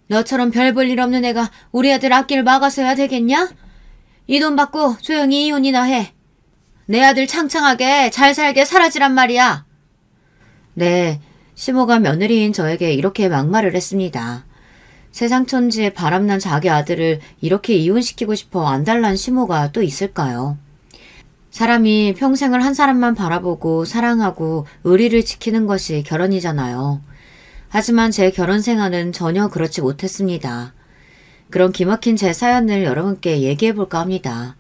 너처럼 별 볼 일 없는 애가 우리 애들 앞길 막아서야 되겠냐? 이 돈 받고 조용히 이혼이나 해. 내 아들 창창하게 잘 살게 살아지란 말이야. 네, 시모가 며느리인 저에게 이렇게 막말을 했습니다. 세상 천지에 바람난 자기 아들을 이렇게 이혼시키고 싶어 안달난 시모가 또 있을까요? 사람이 평생을 한 사람만 바라보고 사랑하고 의리를 지키는 것이 결혼이잖아요. 하지만 제 결혼 생활은 전혀 그렇지 못했습니다. 그런 기막힌 제 사연을 여러분께 얘기해볼까 합니다.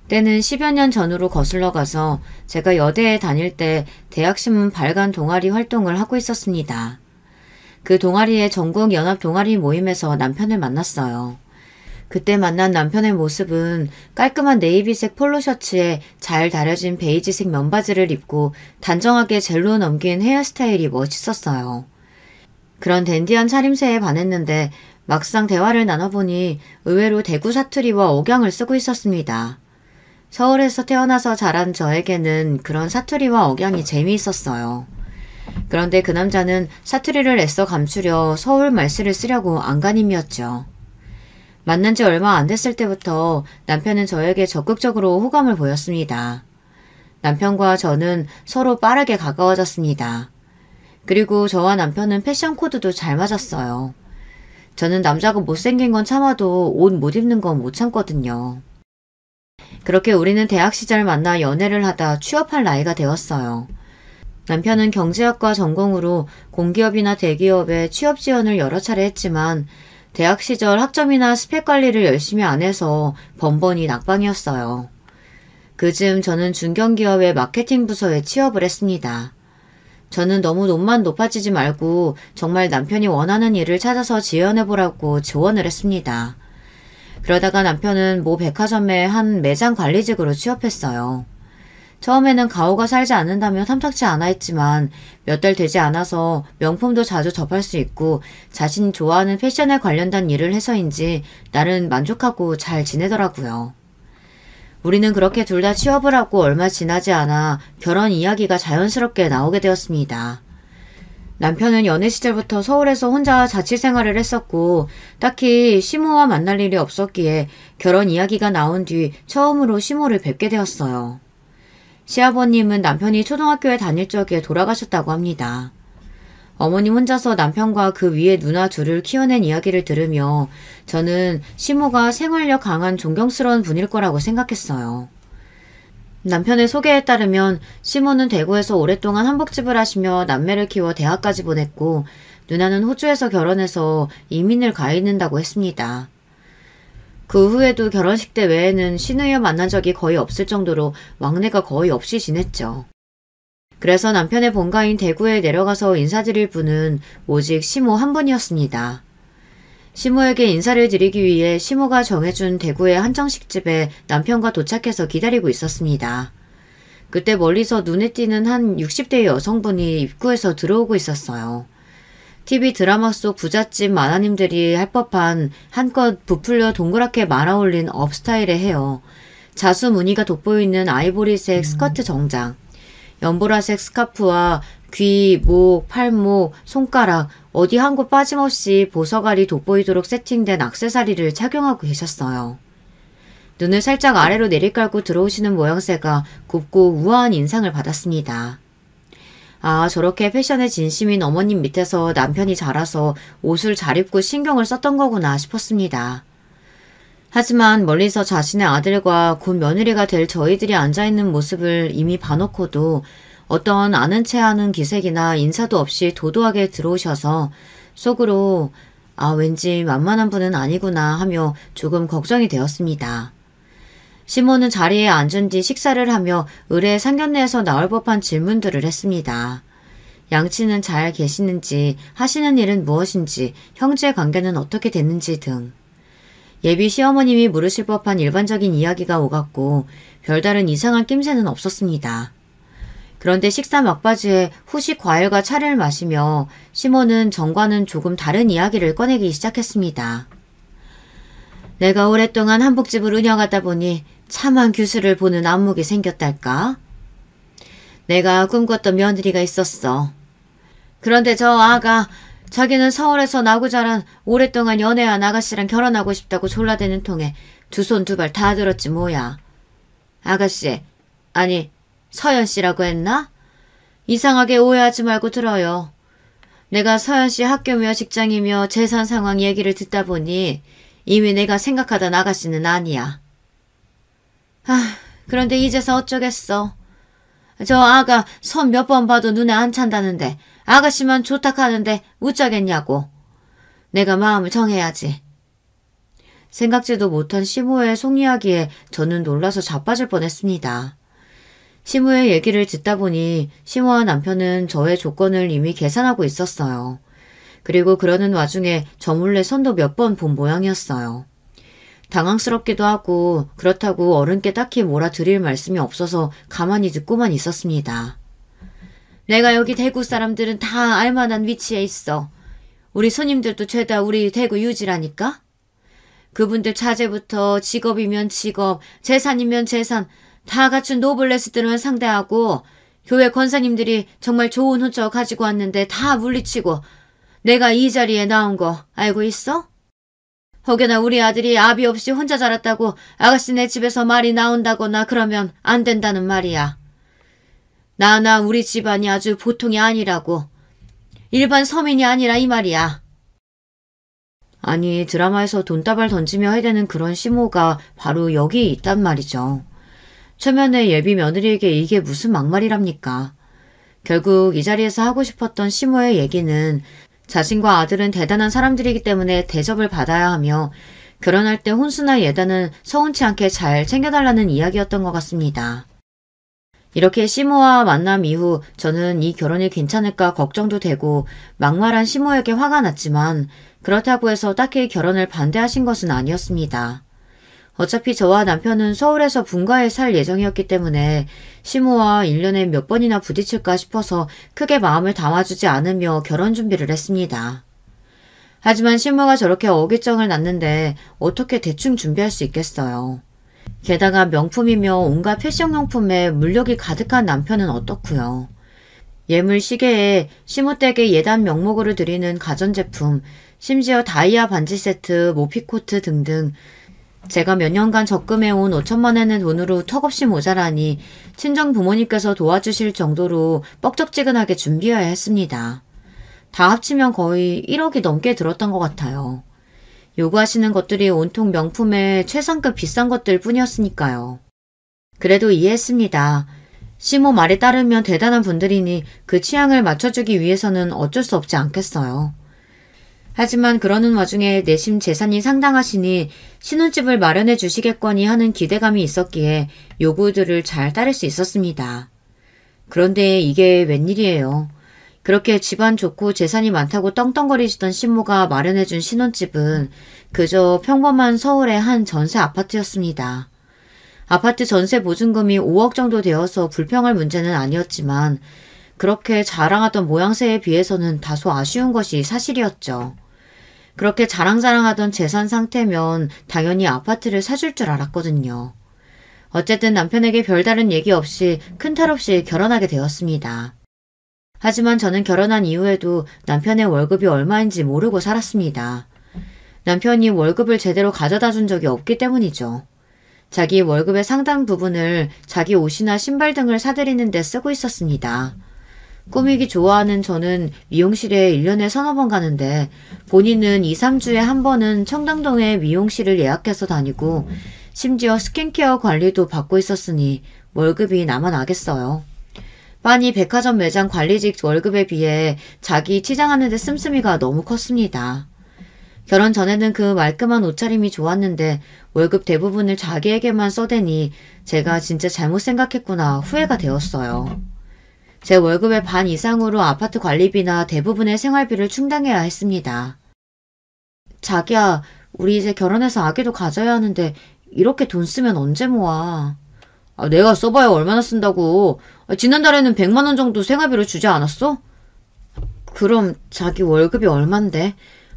때는 10여 년 전으로 거슬러 가서 제가 여대에 다닐 때 대학신문 발간 동아리 활동을 하고 있었습니다. 그 동아리의 전국 연합 동아리 모임에서 남편을 만났어요. 그때 만난 남편의 모습은 깔끔한 네이비색 폴로 셔츠에 잘 다려진 베이지색 면바지를 입고 단정하게 젤로 넘긴 헤어스타일이 멋있었어요. 그런 댄디한 차림새에 반했는데 막상 대화를 나눠보니 의외로 대구 사투리와 억양을 쓰고 있었습니다. 서울에서 태어나서 자란 저에게는 그런 사투리와 억양이 재미있었어요. 그런데 그 남자는 사투리를 애써 감추려 서울 말씨를 쓰려고 안간힘이었죠. 만난 지 얼마 안 됐을 때부터 남편은 저에게 적극적으로 호감을 보였습니다. 남편과 저는 서로 빠르게 가까워졌습니다. 그리고 저와 남편은 패션 코드도 잘 맞았어요. 저는 남자가 못생긴 건 참아도 옷 못 입는 건 못 참거든요. 그렇게 우리는 대학 시절 만나 연애를 하다 취업할 나이가 되었어요. 남편은 경제학과 전공으로 공기업이나 대기업에 취업 지원을 여러 차례 했지만 대학 시절 학점이나 스펙 관리를 열심히 안 해서 번번이 낙방이었어요. 그즈음 저는 중견기업의 마케팅 부서에 취업을 했습니다. 저는 너무 돈만 높아지지 말고 정말 남편이 원하는 일을 찾아서 지원해보라고 조언을 했습니다. 그러다가 남편은 모 백화점의 한 매장 관리직으로 취업했어요. 처음에는 가오가 살지 않는다면 탐탁지 않아 했지만 몇 달 되지 않아서 명품도 자주 접할 수 있고 자신이 좋아하는 패션에 관련된 일을 해서인지 나름 만족하고 잘 지내더라고요. 우리는 그렇게 둘 다 취업을 하고 얼마 지나지 않아 결혼 이야기가 자연스럽게 나오게 되었습니다. 남편은 연애 시절부터 서울에서 혼자 자취 생활을 했었고 딱히 시모와 만날 일이 없었기에 결혼 이야기가 나온 뒤 처음으로 시모를 뵙게 되었어요. 시아버님은 남편이 초등학교에 다닐 적에 돌아가셨다고 합니다. 어머님 혼자서 남편과 그 위에 누나 둘을 키워낸 이야기를 들으며 저는 시모가 생활력 강한 존경스러운 분일 거라고 생각했어요. 남편의 소개에 따르면 시모는 대구에서 오랫동안 한복집을 하시며 남매를 키워 대학까지 보냈고 누나는 호주에서 결혼해서 이민을 가 있는다고 했습니다. 그 후에도 결혼식 때 외에는 시누이와 만난 적이 거의 없을 정도로 왕래가 거의 없이 지냈죠. 그래서 남편의 본가인 대구에 내려가서 인사드릴 분은 오직 시모 한 분이었습니다. 시모에게 인사를 드리기 위해 시모가 정해준 대구의 한정식집에 남편과 도착해서 기다리고 있었습니다. 그때 멀리서 눈에 띄는 한 60대의 여성분이 입구에서 들어오고 있었어요. TV 드라마 속 부잣집 마나님들이 할 법한 한껏 부풀려 동그랗게 말아올린 업스타일의 헤어, 자수 무늬가 돋보이는 아이보리색 스커트 정장, 연보라색 스카프와 귀, 목, 팔목, 손가락 어디 한 곳 빠짐없이 보석알이 돋보이도록 세팅된 액세서리를 착용하고 계셨어요. 눈을 살짝 아래로 내리깔고 들어오시는 모양새가 곱고 우아한 인상을 받았습니다. 아, 저렇게 패션에 진심인 어머님 밑에서 남편이 자라서 옷을 잘 입고 신경을 썼던 거구나 싶었습니다. 하지만 멀리서 자신의 아들과 곧 며느리가 될 저희들이 앉아있는 모습을 이미 봐놓고도 어떤 아는 체 하는 기색이나 인사도 없이 도도하게 들어오셔서 속으로 아, 왠지 만만한 분은 아니구나 하며 조금 걱정이 되었습니다. 시모는 자리에 앉은 뒤 식사를 하며 의뢰 상견례에서 나올 법한 질문들을 했습니다. 양치는 잘 계시는지, 하시는 일은 무엇인지, 형제 관계는 어떻게 됐는지 등. 예비 시어머님이 물으실 법한 일반적인 이야기가 오갔고 별다른 이상한 낌새는 없었습니다. 그런데 식사 막바지에 후식 과일과 차를 마시며 시모는 전과는 조금 다른 이야기를 꺼내기 시작했습니다. 내가 오랫동안 한복집을 운영하다 보니 참한 규수를 보는 안목이 생겼달까? 내가 꿈꿨던 며느리가 있었어. 그런데 저 아가 자기는 서울에서 나고 자란 오랫동안 연애한 아가씨랑 결혼하고 싶다고 졸라대는 통에 두 손 두 발 다 들었지 뭐야. 아가씨, 아니 서연씨라고 했나? 이상하게 오해하지 말고 들어요. 내가 서연씨 학교며 직장이며 재산 상황 얘기를 듣다 보니 이미 내가 생각하던 아가씨는 아니야. 그런데 이제서 어쩌겠어. 저 아가 손 몇 번 봐도 눈에 안 찬다는데 아가씨만 좋다 하는데 어쩌겠냐고. 내가 마음을 정해야지. 생각지도 못한 시모의 속이야기에 저는 놀라서 자빠질 뻔했습니다. 시모의 얘기를 듣다 보니 시모와 남편은 저의 조건을 이미 계산하고 있었어요. 그리고 그러는 와중에 저 몰래 선도 몇 번 본 모양이었어요. 당황스럽기도 하고 그렇다고 어른께 딱히 뭐라 드릴 말씀이 없어서 가만히 듣고만 있었습니다. 내가 여기 대구 사람들은 다 알만한 위치에 있어. 우리 손님들도 죄다 우리 대구 유지라니까? 그분들 자제부터 직업이면 직업, 재산이면 재산 다 갖춘 노블레스들만 상대하고 교회 권사님들이 정말 좋은 호적 가지고 왔는데 다 물리치고 내가 이 자리에 나온 거 알고 있어? 혹여나 우리 아들이 아비 없이 혼자 자랐다고 아가씨네 집에서 말이 나온다거나 그러면 안 된다는 말이야. 나나 우리 집안이 아주 보통이 아니라고. 일반 서민이 아니라 이 말이야. 아니 드라마에서 돈다발 던지며 해대는 그런 시모가 바로 여기 있단 말이죠. 초면에 예비 며느리에게 이게 무슨 막말이랍니까. 결국 이 자리에서 하고 싶었던 시모의 얘기는 자신과 아들은 대단한 사람들이기 때문에 대접을 받아야 하며 결혼할 때 혼수나 예단은 서운치 않게 잘 챙겨달라는 이야기였던 것 같습니다. 이렇게 시모와 만남 이후 저는 이 결혼이 괜찮을까 걱정도 되고 막말한 시모에게 화가 났지만 그렇다고 해서 딱히 결혼을 반대하신 것은 아니었습니다. 어차피 저와 남편은 서울에서 분가에 살 예정이었기 때문에 시모와 1년에 몇 번이나 부딪힐까 싶어서 크게 마음을 담아주지 않으며 결혼 준비를 했습니다. 하지만 시모가 저렇게 어깃정을 놨는데 어떻게 대충 준비할 수 있겠어요. 게다가 명품이며 온갖 패션용품에 물욕이 가득한 남편은 어떻고요. 예물 시계에 시모댁에 예단 명목으로 드리는 가전제품, 심지어 다이아 반지 세트, 모피코트 등등 제가 몇 년간 적금해온 5천만 원의 돈으로 턱없이 모자라니 친정 부모님께서 도와주실 정도로 뻑적지근하게 준비해야 했습니다. 다 합치면 거의 1억이 넘게 들었던 것 같아요. 요구하시는 것들이 온통 명품의 최상급 비싼 것들 뿐이었으니까요. 그래도 이해했습니다. 시모 말에 따르면 대단한 분들이니 그 취향을 맞춰주기 위해서는 어쩔 수 없지 않겠어요. 하지만 그러는 와중에 내심 재산이 상당하시니 신혼집을 마련해 주시겠거니 하는 기대감이 있었기에 요구들을 잘 따를 수 있었습니다. 그런데 이게 웬일이에요. 그렇게 집안 좋고 재산이 많다고 떵떵거리시던 신모가 마련해준 신혼집은 그저 평범한 서울의 한 전세 아파트였습니다. 아파트 전세 보증금이 5억 정도 되어서 불평할 문제는 아니었지만 그렇게 자랑하던 모양새에 비해서는 다소 아쉬운 것이 사실이었죠. 그렇게 자랑자랑하던 재산 상태면 당연히 아파트를 사줄 줄 알았거든요. 어쨌든 남편에게 별다른 얘기 없이 큰 탈 없이 결혼하게 되었습니다. 하지만 저는 결혼한 이후에도 남편의 월급이 얼마인지 모르고 살았습니다. 남편이 월급을 제대로 가져다 준 적이 없기 때문이죠. 자기 월급의 상당 부분을 자기 옷이나 신발 등을 사들이는 데 쓰고 있었습니다. 꾸미기 좋아하는 저는 미용실에 1년에 서너 번 가는데 본인은 2, 3주에 한 번은 청담동에 미용실을 예약해서 다니고 심지어 스킨케어 관리도 받고 있었으니 월급이 나만 나겠어요. 빤히 백화점 매장 관리직 월급에 비해 자기 치장하는 데 씀씀이가 너무 컸습니다. 결혼 전에는 그 말끔한 옷차림이 좋았는데 월급 대부분을 자기에게만 써대니 제가 진짜 잘못 생각했구나 후회가 되었어요. 제 월급의 반 이상으로 아파트 관리비나 대부분의 생활비를 충당해야 했습니다. 자기야, 우리 이제 결혼해서 아기도 가져야 하는데 이렇게 돈 쓰면 언제 모아? 내가 써봐야 얼마나 쓴다고. 지난달에는 100만 원 정도 생활비로 주지 않았어? 그럼 자기 월급이 얼만데?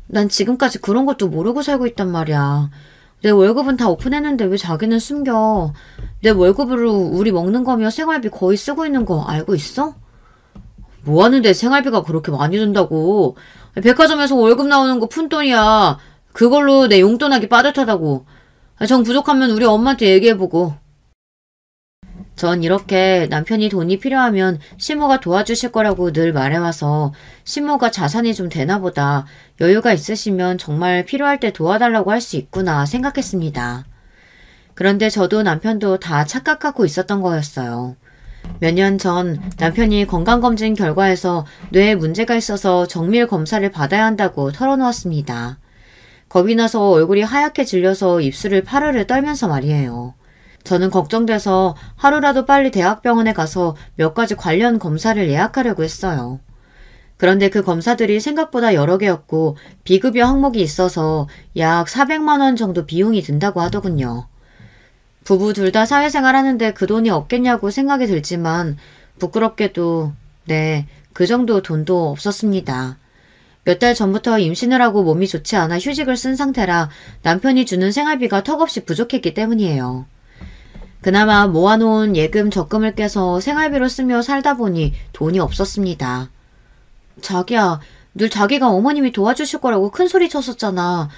난 지금까지 그런 것도 모르고 살고 있단 말이야. 내 월급은 다 오픈했는데 왜 자기는 숨겨? 내 월급으로 우리 먹는 거며 생활비 거의 쓰고 있는 거 알고 있어? 뭐 하는데 생활비가 그렇게 많이 든다고. 백화점에서 월급 나오는 거 푼돈이야. 그걸로 내 용돈하기 빠듯하다고. 정 부족하면 우리 엄마한테 얘기해보고. 전 이렇게 남편이 돈이 필요하면 시모가 도와주실 거라고 늘 말해와서 시모가 자산이 좀 되나 보다, 여유가 있으시면 정말 필요할 때 도와달라고 할 수 있구나 생각했습니다. 그런데 저도 남편도 다 착각하고 있었던 거였어요. 몇 년 전 남편이 건강검진 결과에서 뇌에 문제가 있어서 정밀 검사를 받아야 한다고 털어놓았습니다. 겁이 나서 얼굴이 하얗게 질려서 입술을 파르르 떨면서 말이에요. 저는 걱정돼서 하루라도 빨리 대학병원에 가서 몇 가지 관련 검사를 예약하려고 했어요. 그런데 그 검사들이 생각보다 여러 개였고 비급여 항목이 있어서 약 400만 원 정도 비용이 든다고 하더군요. 부부 둘 다 사회생활 하는데 그 돈이 없겠냐고 생각이 들지만 부끄럽게도 그 정도 돈도 없었습니다. 몇 달 전부터 임신을 하고 몸이 좋지 않아 휴직을 쓴 상태라 남편이 주는 생활비가 턱없이 부족했기 때문이에요. 그나마 모아놓은 예금 적금을 깨서 생활비로 쓰며 살다 보니 돈이 없었습니다. 자기야, 늘 자기가 어머님이 도와주실 거라고 큰소리 쳤었잖아.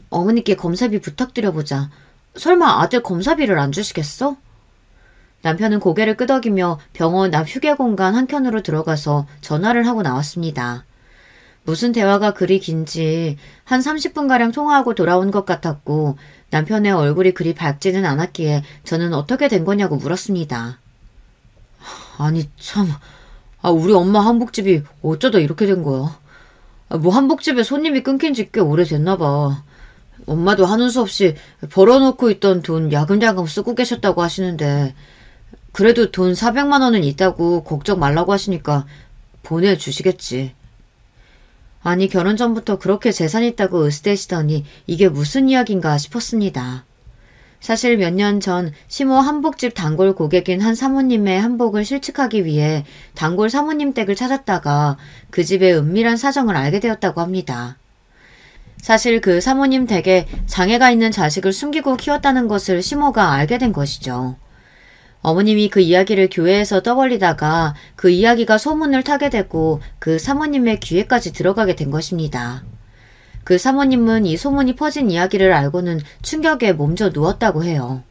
어머니께 검사비 부탁드려보자. 설마 아들 검사비를 안 주시겠어? 남편은 고개를 끄덕이며 병원 앞 휴게 공간 한켠으로 들어가서 전화를 하고 나왔습니다. 무슨 대화가 그리 긴지 한 30분가량 통화하고 돌아온 것 같았고 남편의 얼굴이 그리 밝지는 않았기에 저는 어떻게 된 거냐고 물었습니다. 아니 참, 우리 엄마 한복집이 어쩌다 이렇게 된 거야. 뭐 한복집에 손님이 끊긴 지 꽤 오래됐나 봐. 엄마도 하는 수 없이 벌어놓고 있던 돈 야금야금 쓰고 계셨다고 하시는데 그래도 돈 400만 원은 있다고 걱정 말라고 하시니까 보내주시겠지. 아니 결혼 전부터 그렇게 재산 있다고 으스대시더니 이게 무슨 이야기인가 싶었습니다. 사실 몇 년 전 시모 한복집 단골 고객인 한 사모님의 한복을 실측하기 위해 단골 사모님 댁을 찾았다가 그 집의 은밀한 사정을 알게 되었다고 합니다. 사실 그 사모님 댁에 장애가 있는 자식을 숨기고 키웠다는 것을 시모가 알게 된 것이죠. 어머님이 그 이야기를 교회에서 떠벌리다가 그 이야기가 소문을 타게 되고 그 사모님의 귀에까지 들어가게 된 것입니다. 그 사모님은 이 소문이 퍼진 이야기를 알고는 충격에 몸져 누웠다고 해요.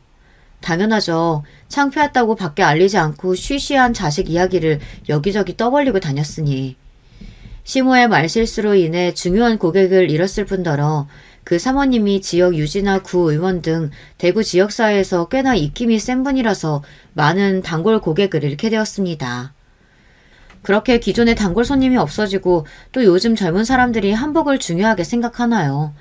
당연하죠. 창피했다고 밖에 알리지 않고 쉬쉬한 자식 이야기를 여기저기 떠벌리고 다녔으니. 시모의 말실수로 인해 중요한 고객을 잃었을 뿐더러 그 사모님이 지역 유지나 구의원 등 대구 지역사회에서 꽤나 입김이 센 분이라서 많은 단골 고객을 잃게 되었습니다. 그렇게 기존의 단골 손님이 없어지고 또 요즘 젊은 사람들이 한복을 중요하게 생각하나요?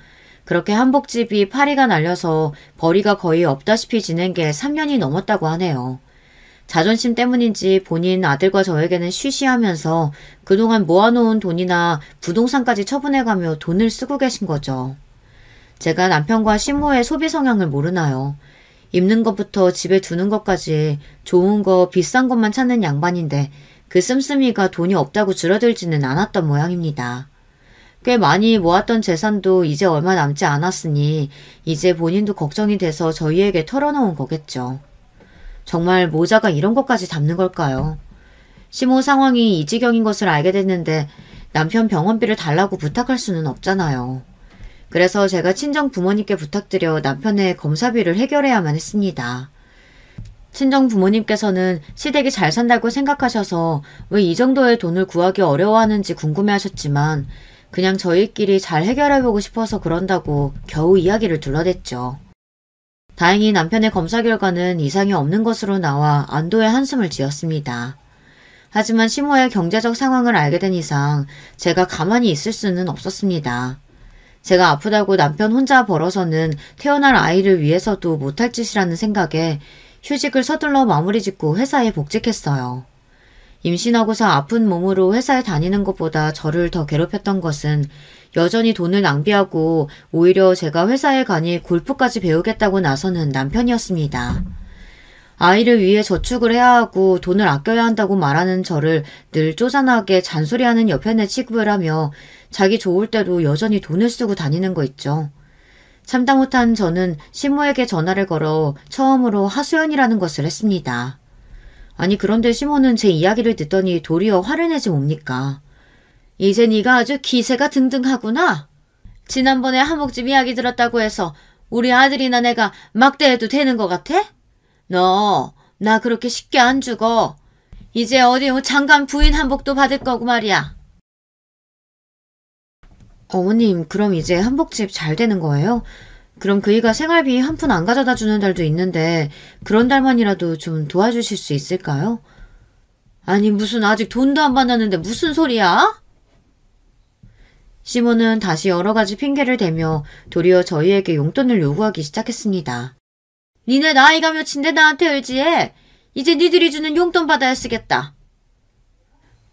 그렇게 한복집이 파리가 날려서 벌이가 거의 없다시피 지낸 게 3년이 넘었다고 하네요. 자존심 때문인지 본인 아들과 저에게는 쉬쉬하면서 그동안 모아놓은 돈이나 부동산까지 처분해가며 돈을 쓰고 계신 거죠. 제가 남편과 시모의 소비 성향을 모르나요? 입는 것부터 집에 두는 것까지 좋은 거 비싼 것만 찾는 양반인데 그 씀씀이가 돈이 없다고 줄어들지는 않았던 모양입니다. 꽤 많이 모았던 재산도 이제 얼마 남지 않았으니 이제 본인도 걱정이 돼서 저희에게 털어놓은 거겠죠. 정말 모자가 이런 것까지 담는 걸까요? 시모 상황이 이 지경인 것을 알게 됐는데 남편 병원비를 달라고 부탁할 수는 없잖아요. 그래서 제가 친정 부모님께 부탁드려 남편의 검사비를 해결해야만 했습니다. 친정 부모님께서는 시댁이 잘 산다고 생각하셔서 왜 이 정도의 돈을 구하기 어려워하는지 궁금해하셨지만 그냥 저희끼리 잘 해결해보고 싶어서 그런다고 겨우 이야기를 둘러댔죠. 다행히 남편의 검사 결과는 이상이 없는 것으로 나와 안도의 한숨을 지었습니다. 하지만 시모의 경제적 상황을 알게 된 이상 제가 가만히 있을 수는 없었습니다. 제가 아프다고 남편 혼자 벌어서는 태어날 아이를 위해서도 못할 짓이라는 생각에 휴직을 서둘러 마무리 짓고 회사에 복직했어요. 임신하고서 아픈 몸으로 회사에 다니는 것보다 저를 더 괴롭혔던 것은 여전히 돈을 낭비하고 오히려 제가 회사에 가니 골프까지 배우겠다고 나서는 남편이었습니다. 아이를 위해 저축을 해야 하고 돈을 아껴야 한다고 말하는 저를 늘 쪼잔하게 잔소리하는 옆에내 취급을 하며 자기 좋을 때도 여전히 돈을 쓰고 다니는 거 있죠. 참다 못한 저는 시모에게 전화를 걸어 처음으로 하소연이라는 것을 했습니다. 아니 그런데 시모는 제 이야기를 듣더니 도리어 화를 내지 뭡니까? 이제 네가 아주 기세가 등등하구나. 지난번에 한복집 이야기 들었다고 해서 우리 아들이나 내가 막대해도 되는 것 같아? 너 나 그렇게 쉽게 안 죽어. 이제 어디 장관 부인 한복도 받을 거고 말이야. 어머님 그럼 이제 한복집 잘 되는 거예요? 그럼 그이가 생활비 한 푼 안 가져다 주는 달도 있는데 그런 달만이라도 좀 도와주실 수 있을까요? 아니 무슨 아직 돈도 안 받았는데 무슨 소리야? 시몬은 다시 여러 가지 핑계를 대며 도리어 저희에게 용돈을 요구하기 시작했습니다. 니네 나이가 몇인데 나한테 의지해? 이제 니들이 주는 용돈 받아야 쓰겠다.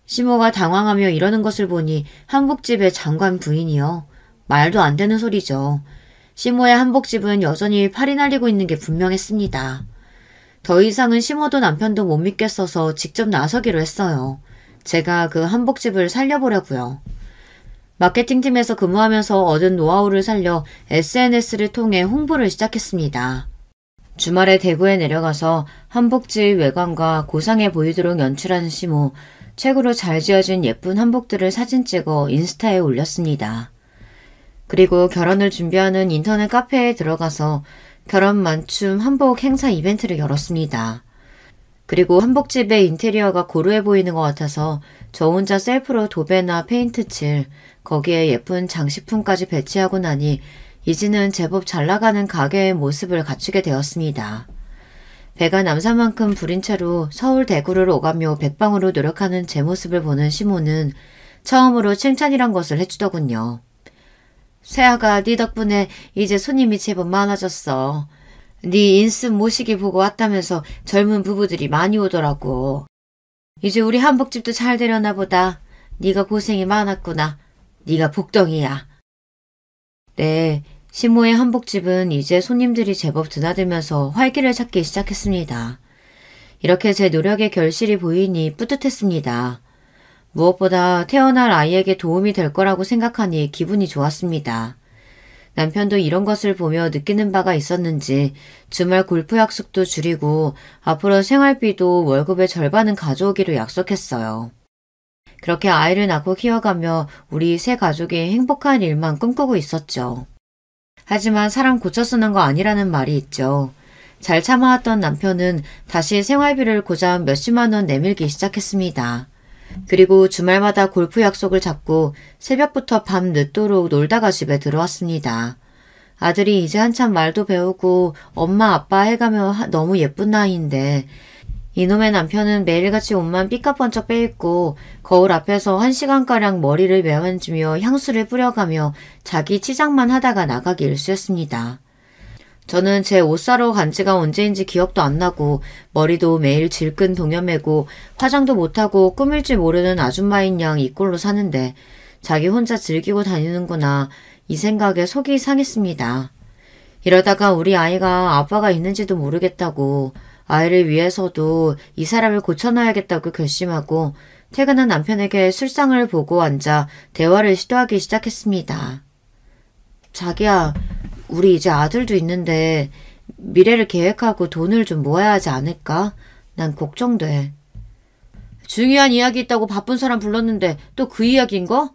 시모가 당황하며 이러는 것을 보니 한복집의 장관 부인이요. 말도 안 되는 소리죠. 시모의 한복집은 여전히 팔이 날리고 있는 게 분명했습니다. 더 이상은 시모도 남편도 못 믿겠어서 직접 나서기로 했어요. 제가 그 한복집을 살려보려고요. 마케팅팀에서 근무하면서 얻은 노하우를 살려 SNS를 통해 홍보를 시작했습니다. 주말에 대구에 내려가서 한복집 외관과 고상해 보이도록 연출하는 시모, 최고로 잘 지어진 예쁜 한복들을 사진 찍어 인스타에 올렸습니다. 그리고 결혼을 준비하는 인터넷 카페에 들어가서 결혼 맞춤 한복 행사 이벤트를 열었습니다. 그리고 한복집의 인테리어가 고루해 보이는 것 같아서 저 혼자 셀프로 도배나 페인트 칠, 거기에 예쁜 장식품까지 배치하고 나니 이제는 제법 잘나가는 가게의 모습을 갖추게 되었습니다. 배가 남산만큼 부린 채로 서울 대구를 오가며 백방으로 노력하는 제 모습을 보는 시모는 처음으로 칭찬이란 것을 해주더군요. 세아가 네 덕분에 이제 손님이 제법 많아졌어. 네 인스 모시기 보고 왔다면서 젊은 부부들이 많이 오더라고. 이제 우리 한복집도 잘 되려나 보다. 네가 고생이 많았구나. 네가 복덩이야. 네, 시모의 한복집은 이제 손님들이 제법 드나들면서 활기를 찾기 시작했습니다. 이렇게 제 노력의 결실이 보이니 뿌듯했습니다. 무엇보다 태어날 아이에게 도움이 될 거라고 생각하니 기분이 좋았습니다. 남편도 이런 것을 보며 느끼는 바가 있었는지 주말 골프 약속도 줄이고 앞으로 생활비도 월급의 절반은 가져오기로 약속했어요. 그렇게 아이를 낳고 키워가며 우리 세 가족이 행복한 일만 꿈꾸고 있었죠. 하지만 사람 고쳐 쓰는 거 아니라는 말이 있죠. 잘 참아왔던 남편은 다시 생활비를 고작 몇십만 원 내밀기 시작했습니다. 그리고 주말마다 골프 약속을 잡고 새벽부터 밤 늦도록 놀다가 집에 들어왔습니다. 아들이 이제 한참 말도 배우고 엄마 아빠 해가며 너무 예쁜 나이인데 이놈의 남편은 매일같이 옷만 삐까번쩍 빼입고 거울 앞에서 1시간가량 머리를 매만지며 향수를 뿌려가며 자기 치장만 하다가 나가기 일쑤였습니다. 저는 제 옷 사러 간 지가 언제인지 기억도 안 나고 머리도 매일 질끈 동여매고 화장도 못하고 꾸밀 줄 모르는 아줌마인 양 이 꼴로 사는데 자기 혼자 즐기고 다니는구나 이 생각에 속이 상했습니다. 이러다가 우리 아이가 아빠가 있는지도 모르겠다고 아이를 위해서도 이 사람을 고쳐놔야겠다고 결심하고 퇴근한 남편에게 술상을 보고 앉아 대화를 시도하기 시작했습니다. 자기야, 우리 이제 아들도 있는데 미래를 계획하고 돈을 좀 모아야 하지 않을까? 난 걱정돼. 중요한 이야기 있다고 바쁜 사람 불렀는데 또 그 이야기인가?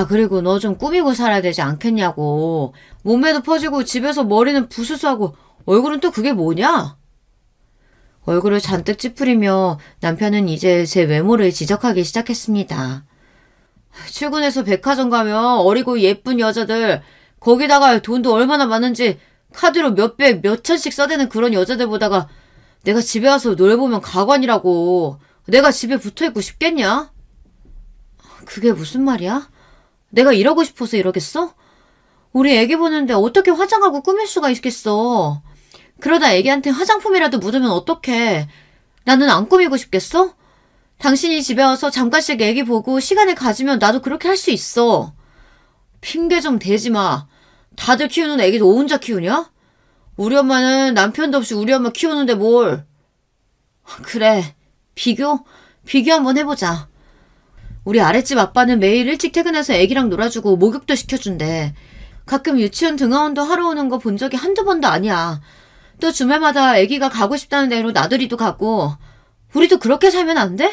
그리고 너 좀 꾸미고 살아야 되지 않겠냐고. 몸매도 퍼지고 집에서 머리는 부스스하고 얼굴은 또 그게 뭐냐? 얼굴을 잔뜩 찌푸리며 남편은 이제 제 외모를 지적하기 시작했습니다. 출근해서 백화점 가면 어리고 예쁜 여자들 거기다가 돈도 얼마나 많은지 카드로 몇백 몇천씩 써대는 그런 여자들보다가 내가 집에 와서 노래 보면 가관이라고. 내가 집에 붙어있고 싶겠냐? 그게 무슨 말이야? 내가 이러고 싶어서 이러겠어? 우리 애기 보는데 어떻게 화장하고 꾸밀 수가 있겠어? 그러다 애기한테 화장품이라도 묻으면 어떡해. 나는 안 꾸미고 싶겠어? 당신이 집에 와서 잠깐씩 애기 보고 시간을 가지면 나도 그렇게 할 수 있어. 핑계 좀 대지 마. 다들 키우는 애기 너 혼자 키우냐? 우리 엄마는 남편도 없이 우리 엄마 키우는데 뭘. 그래. 비교 한번 해보자. 우리 아랫집 아빠는 매일 일찍 퇴근해서 애기랑 놀아주고 목욕도 시켜준대. 가끔 유치원 등하원도 하러 오는 거 본 적이 한두 번도 아니야. 또 주말마다 애기가 가고 싶다는 대로 나들이도 가고. 우리도 그렇게 살면 안 돼?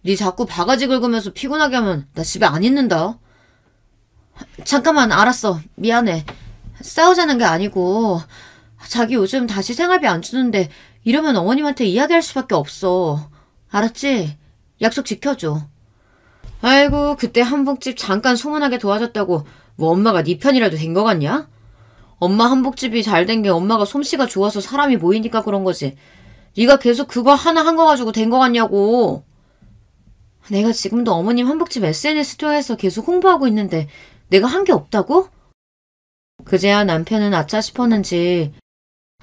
네 자꾸 바가지 긁으면서 피곤하게 하면 나 집에 안 있는다. 잠깐만, 알았어. 미안해. 싸우자는 게 아니고 자기 요즘 다시 생활비 안 주는데 이러면 어머님한테 이야기할 수밖에 없어. 알았지? 약속 지켜줘. 아이고, 그때 한복집 잠깐 소문나게 도와줬다고 뭐 엄마가 네 편이라도 된 거 같냐? 엄마 한복집이 잘 된 게 엄마가 솜씨가 좋아서 사람이 모이니까 그런 거지. 네가 계속 그거 하나 한 거 가지고 된 거 같냐고. 내가 지금도 어머님 한복집 SNS 통해서 계속 홍보하고 있는데 내가 한 게 없다고? 그제야 남편은 아차 싶었는지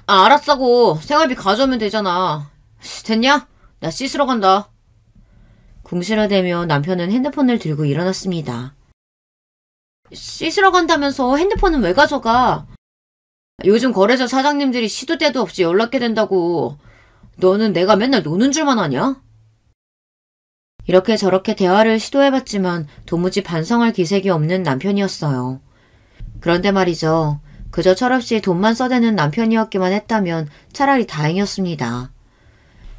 알았다고. 생활비 가져오면 되잖아. 됐냐? 나 씻으러 간다. 궁시렁대며 남편은 핸드폰을 들고 일어났습니다. 씻으러 간다면서 핸드폰은 왜 가져가? 요즘 거래처 사장님들이 시도 때도 없이 연락해 된다고. 너는 내가 맨날 노는 줄만 아냐? 이렇게 저렇게 대화를 시도해봤지만 도무지 반성할 기색이 없는 남편이었어요. 그런데 말이죠. 그저 철없이 돈만 써대는 남편이었기만 했다면 차라리 다행이었습니다.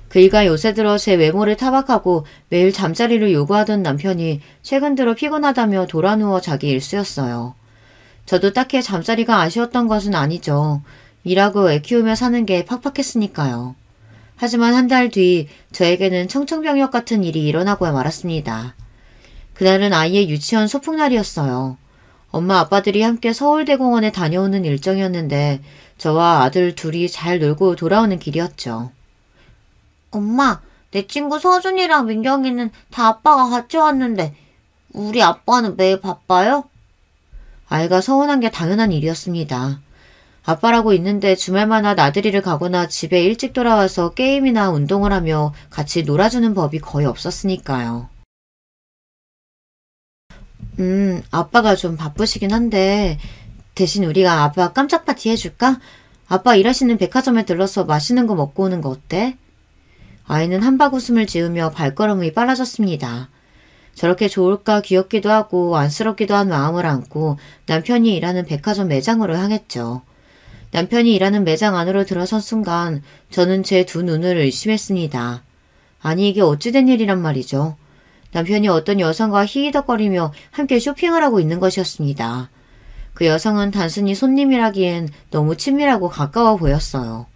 그이가 요새 들어 제 외모를 타박하고 매일 잠자리를 요구하던 남편이 최근 들어 피곤하다며 돌아누워 자기 일쑤였어요. 저도 딱히 잠자리가 아쉬웠던 것은 아니죠. 일하고 애 키우며 사는 게 팍팍했으니까요. 하지만 한 달 뒤 저에게는 청천벽력 같은 일이 일어나고 말았습니다. 그날은 아이의 유치원 소풍날이었어요. 엄마 아빠들이 함께 서울대공원에 다녀오는 일정이었는데 저와 아들 둘이 잘 놀고 돌아오는 길이었죠. 엄마, 내 친구 서준이랑 민경이는 다 아빠가 같이 왔는데 우리 아빠는 매일 바빠요? 아이가 서운한 게 당연한 일이었습니다. 아빠라고 있는데 주말마다 나들이를 가거나 집에 일찍 돌아와서 게임이나 운동을 하며 같이 놀아주는 법이 거의 없었으니까요. 아빠가 좀 바쁘시긴 한데 대신 우리가 아빠 깜짝 파티 해줄까? 아빠 일하시는 백화점에 들러서 맛있는 거 먹고 오는 거 어때? 아이는 한박 웃음을 지으며 발걸음이 빨라졌습니다. 저렇게 좋을까 귀엽기도 하고 안쓰럽기도 한 마음을 안고 남편이 일하는 백화점 매장으로 향했죠. 남편이 일하는 매장 안으로 들어선 순간 저는 제 두 눈을 의심했습니다. 아니 이게 어찌된 일이란 말이죠. 남편이 어떤 여성과 히히덕거리며 함께 쇼핑을 하고 있는 것이었습니다. 그 여성은 단순히 손님이라기엔 너무 친밀하고 가까워 보였어요.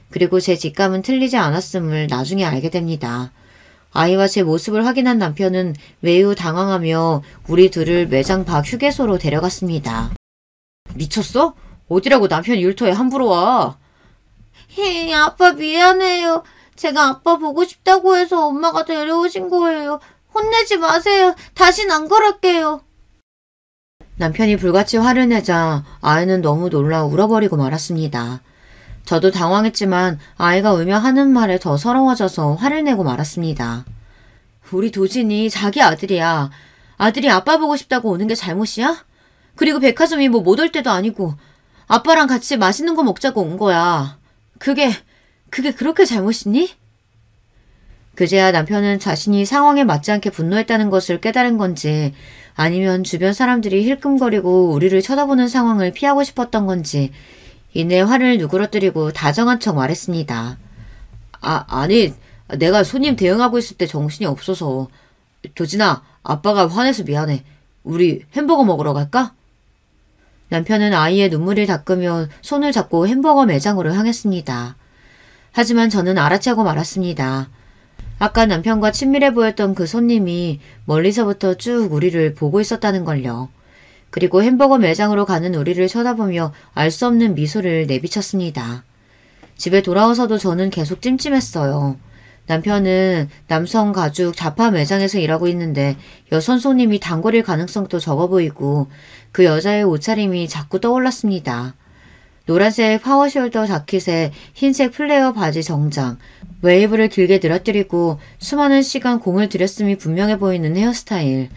그리고 제 직감은 틀리지 않았음을 나중에 알게 됩니다. 아이와 제 모습을 확인한 남편은 매우 당황하며 우리 둘을 매장 밖 휴게소로 데려갔습니다. 미쳤어? 어디라고 남편 일터에 함부로 와? 아빠 미안해요. 제가 아빠 보고 싶다고 해서 엄마가 데려오신 거예요. 혼내지 마세요. 다신 안 그럴게요. 남편이 불같이 화를 내자 아이는 너무 놀라 울어버리고 말았습니다. 저도 당황했지만 아이가 울며 하는 말에 더 서러워져서 화를 내고 말았습니다. 우리 도진이 자기 아들이야. 아들이 아빠 보고 싶다고 오는 게 잘못이야? 그리고 백화점이 뭐 못 올 때도 아니고 아빠랑 같이 맛있는 거 먹자고 온 거야. 그게 그렇게 잘못이니? 그제야 남편은 자신이 상황에 맞지 않게 분노했다는 것을 깨달은 건지 아니면 주변 사람들이 힐끔거리고 우리를 쳐다보는 상황을 피하고 싶었던 건지 이내 화를 누그러뜨리고 다정한 척 말했습니다. 아니 내가 손님 대응하고 있을 때 정신이 없어서. 도진아, 아빠가 화내서 미안해. 우리 햄버거 먹으러 갈까? 남편은 아이의 눈물을 닦으며 손을 잡고 햄버거 매장으로 향했습니다. 하지만 저는 알아채고 말았습니다. 아까 남편과 친밀해 보였던 그 손님이 멀리서부터 쭉 우리를 보고 있었다는 걸요. 그리고 햄버거 매장으로 가는 우리를 쳐다보며 알 수 없는 미소를 내비쳤습니다. 집에 돌아와서도 저는 계속 찜찜했어요. 남편은 남성 가죽 자파 매장에서 일하고 있는데 여성 손님이 단골일 가능성도 적어 보이고 그 여자의 옷차림이 자꾸 떠올랐습니다. 노란색 파워숄더 자켓에 흰색 플레어 바지 정장, 웨이브를 길게 늘어뜨리고 수많은 시간 공을 들였음이 분명해 보이는 헤어스타일,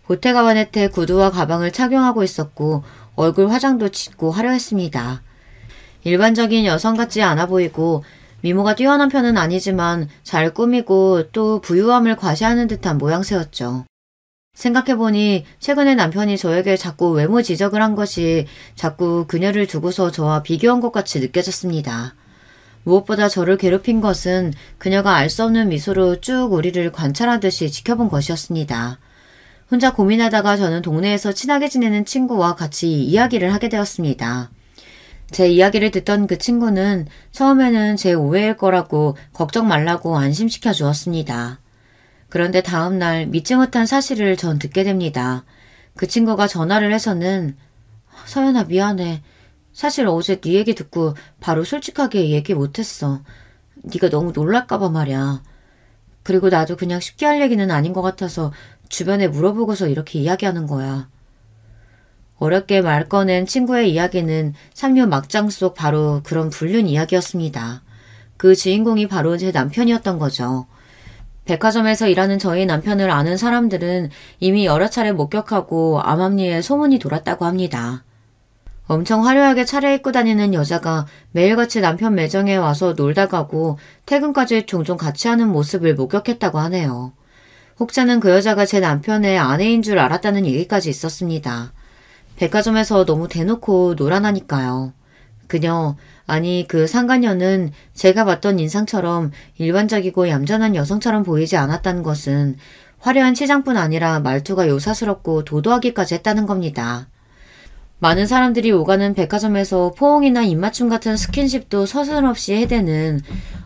보테가바네테 구두와 가방을 착용하고 있었고 얼굴 화장도 짙고 화려했습니다. 일반적인 여성 같지 않아 보이고 미모가 뛰어난 편은 아니지만 잘 꾸미고 또 부유함을 과시하는 듯한 모양새였죠. 생각해보니 최근에 남편이 저에게 자꾸 외모 지적을 한 것이 자꾸 그녀를 두고서 저와 비교한 것 같이 느껴졌습니다. 무엇보다 저를 괴롭힌 것은 그녀가 알 수 없는 미소로 쭉 우리를 관찰하듯이 지켜본 것이었습니다. 혼자 고민하다가 저는 동네에서 친하게 지내는 친구와 같이 이야기를 하게 되었습니다. 제 이야기를 듣던 그 친구는 처음에는 제 오해일 거라고 걱정 말라고 안심시켜 주었습니다. 그런데 다음날 믿지 못한 사실을 전 듣게 됩니다. 그 친구가 전화를 해서는 서연아 미안해. 사실 어제 네 얘기 듣고 바로 솔직하게 얘기 못했어. 네가 너무 놀랄까봐 말이야. 그리고 나도 그냥 쉽게 할 얘기는 아닌 것 같아서 주변에 물어보고서 이렇게 이야기하는 거야. 어렵게 말 꺼낸 친구의 이야기는 삼류 막장 속 바로 그런 불륜 이야기였습니다. 그 주인공이 바로 제 남편이었던 거죠. 백화점에서 일하는 저희 남편을 아는 사람들은 이미 여러 차례 목격하고 암암리에 소문이 돌았다고 합니다. 엄청 화려하게 차려입고 다니는 여자가 매일같이 남편 매장에 와서 놀다 가고 퇴근까지 종종 같이 하는 모습을 목격했다고 하네요. 혹자는 그 여자가 제 남편의 아내인 줄 알았다는 얘기까지 있었습니다. 백화점에서 너무 대놓고 놀아나니까요. 그녀, 아니 그 상간녀는 제가 봤던 인상처럼 일반적이고 얌전한 여성처럼 보이지 않았다는 것은 화려한 치장뿐 아니라 말투가 요사스럽고 도도하기까지 했다는 겁니다. 많은 사람들이 오가는 백화점에서 포옹이나 입맞춤 같은 스킨십도 서슴없이 해대는